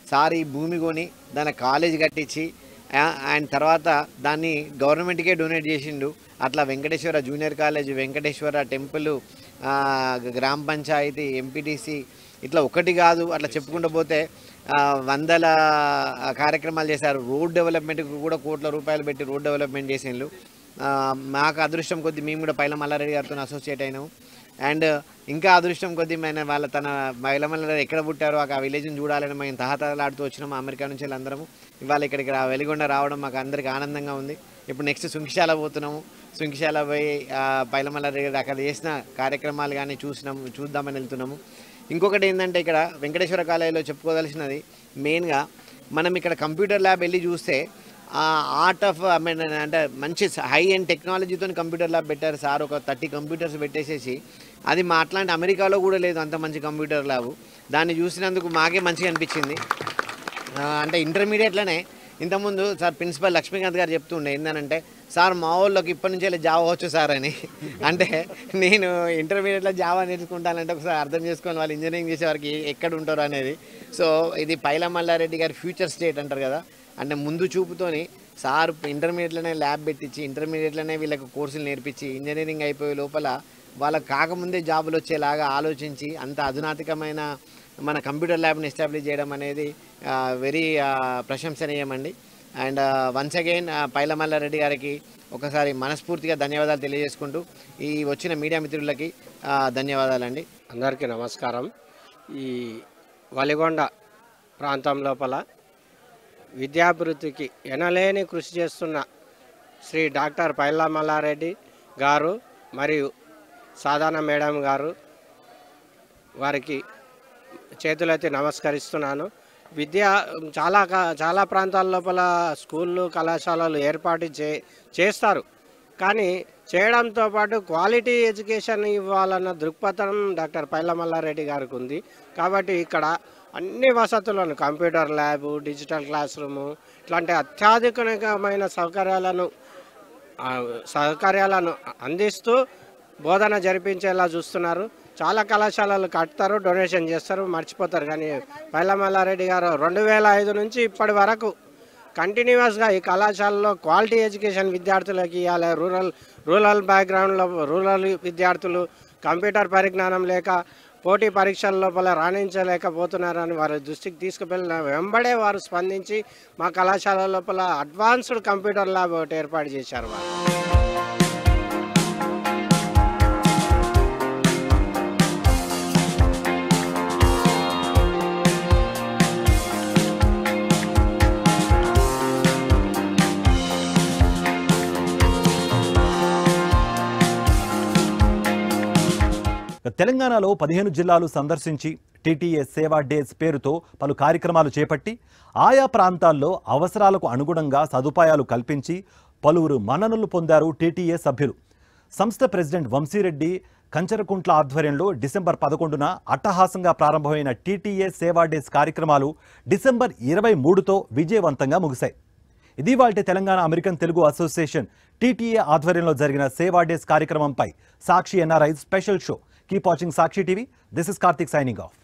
సార్ ఈ భూమి కొని దాని కాలేజ్ కట్టించి ఆయన తర్వాత దాన్ని గవర్నమెంట్కే డొనేట్ చేసిండు. అట్లా Venkateswara junior college, Venkateswara temple, గ్రామ పంచాయతీ, ఎంపీటీసీ, ఇట్లా ఒకటి కాదు అట్లా చెప్పుకుంటూ పోతే వందల కార్యక్రమాలు చేశారు. రోడ్ డెవలప్మెంట్కి కూడా కోట్ల రూపాయలు పెట్టి రోడ్ డెవలప్మెంట్ చేసిండ్రు. మాకు అదృష్టం కొద్దీ మేము కూడా పైళ్ల మల్లారెడ్డి గారితో అసోసియేట్ అయినాము. అండ్ ఇంకా అదృష్టం కొద్దీ మేము తన బైలమల్ల ఎక్కడ పుట్టారో ఆ విలేజ్ని చూడాలని మేము తహతలాడుతూ వచ్చినాము అమెరికా నుంచి అందరము. ఇవాళ ఇక్కడికి వెలిగొండ రావడం మాకు అందరికీ ఆనందంగా ఉంది. ఇప్పుడు నెక్స్ట్ సుంకిశాల పోతున్నాము. సుంకిశాల పోయి బైలమల్ల అక్కడ చేసిన కార్యక్రమాలు కానీ చూద్దామని వెళ్తున్నాము. ఇంకొకటి ఏంటంటే ఇక్కడ వెంకటేశ్వర కాలేజీలో చెప్పుకోదలసినది మెయిన్గా మనం ఇక్కడ కంప్యూటర్ ల్యాబ్ వెళ్ళి చూస్తే ఆర్ట్ ఆఫ్ అంటే మంచి హై అండ్ టెక్నాలజీతో కంప్యూటర్ ల్యాబ్ పెట్టారు సార్. ఒక 30 కంప్యూటర్స్ పెట్టేసేసి అది మా అట్లాంటి అమెరికాలో కూడా లేదు అంత మంచి కంప్యూటర్ ల్యాబ్. దాన్ని చూసినందుకు మాకే మంచిగా అనిపించింది. అంటే ఇంటర్మీడియట్లోనే ఇంతకుముందు సార్ ప్రిన్సిపల్ లక్ష్మీకాంత్ గారు చెప్తుండే ఏంటంటే సార్ మా వాళ్ళకి ఇప్పటి నుంచే జావా వచ్చు సార్ అని. అంటే నేను ఇంటర్మీడియట్లో జావా నేర్చుకుంటానంటే ఒకసారి అర్థం చేసుకొని వాళ్ళు ఇంజనీరింగ్ చేసే వారికి ఎక్కడ ఉంటారు అనేది. సో ఇది పైలమల్లారెడ్డి గారి ఫ్యూచర్ స్టేట్ అంటారు కదా, అంటే ముందు చూపుతోని సార్ ఇంటర్మీడియట్లోనే ల్యాబ్ పెట్టించి ఇంటర్మీడియట్లోనే వీళ్ళకి కోర్సులు నేర్పించి ఇంజనీరింగ్ అయిపోయే లోపల వాళ్ళకి కాకముందే జాబులు వచ్చేలాగా ఆలోచించి అంత అధునాతకమైన మన కంప్యూటర్ ల్యాబ్ని ఎస్టాబ్లిష్ చేయడం అనేది వెరీ ప్రశంసనీయమండి. అండ్ వన్స్ అగైన్ పైలమల్లారెడ్డి గారికి ఒకసారి మనస్ఫూర్తిగా ధన్యవాదాలు తెలియజేసుకుంటూ ఈ వచ్చిన మీడియా మిత్రులకి ధన్యవాదాలండి. అందరికీ నమస్కారం. ఈ వలిగొండ ప్రాంతం లోపల విద్యాభివృద్ధికి ఎనలేని కృషి చేస్తున్న శ్రీ డాక్టర్ పైలమల్లారెడ్డి గారు మరియు సాధారణ మేడం గారు వారికి చేతులెత్తి నమస్కరిస్తున్నాను. చాలా ప్రాంతాల లోపల స్కూళ్ళు కళాశాలలు ఏర్పాటు చేస్తారు, కానీ చేయడంతో పాటు క్వాలిటీ ఎడ్యుకేషన్ ఇవ్వాలన్న దృక్పథం డాక్టర్ పైలమల్లారెడ్డి గారికి ఉంది. కాబట్టి ఇక్కడ అన్ని వసతులను computer lab, digital class room ఇట్లాంటి అత్యాధునికమైన సౌకర్యాలను అందిస్తూ బోధన జరిపించేలా చూస్తున్నారు. చాలా కళాశాలలు కడతారు, డొనేషన్ చేస్తారు, మర్చిపోతారు. కానీ పైలమల్లారెడ్డి గారు 2005 నుంచి ఇప్పటి వరకు కంటిన్యూస్గా ఈ కళాశాలలో క్వాలిటీ ఎడ్యుకేషన్ విద్యార్థులకి ఇవ్వాలి. రూరల్ బ్యాక్గ్రౌండ్లో రూరల్ విద్యార్థులు కంప్యూటర్ పరిజ్ఞానం లేక పోటీ పరీక్షల లోపల రాణించలేకపోతున్నారని వారి దృష్టికి తీసుకువెళ్ళిన వెంబడే వారు స్పందించి మా కళాశాల లోపల అడ్వాన్స్డ్ కంప్యూటర్ ల్యాబ్ ఒకటి ఏర్పాటు చేశారు. వారు తెలంగాణలో 15 జిల్లాలు సందర్శించి టీటీఏ సేవా డేస్ పేరుతో పలు కార్యక్రమాలు చేపట్టి ఆయా ప్రాంతాల్లో అవసరాలకు అనుగుణంగా సదుపాయాలు కల్పించి పలువురు మన్ననలు పొందారు టీటీఏ సభ్యులు. సంస్థ ప్రెసిడెంట్ వంశీరెడ్డి కంచరకుంట్ల ఆధ్వర్యంలో డిసెంబర్ 11న అట్టహాసంగా ప్రారంభమైన టీటీఏ సేవా డేస్ కార్యక్రమాలు డిసెంబర్ 23తో విజయవంతంగా ముగిశాయి. ఇది వాల్టి Telangana American Telugu association TTA ఆధ్వర్యంలో జరిగిన సేవా డేస్ కార్యక్రమంపై Sakshi NRI special show. Keep watching Sakshi TV. This is Karthik signing off.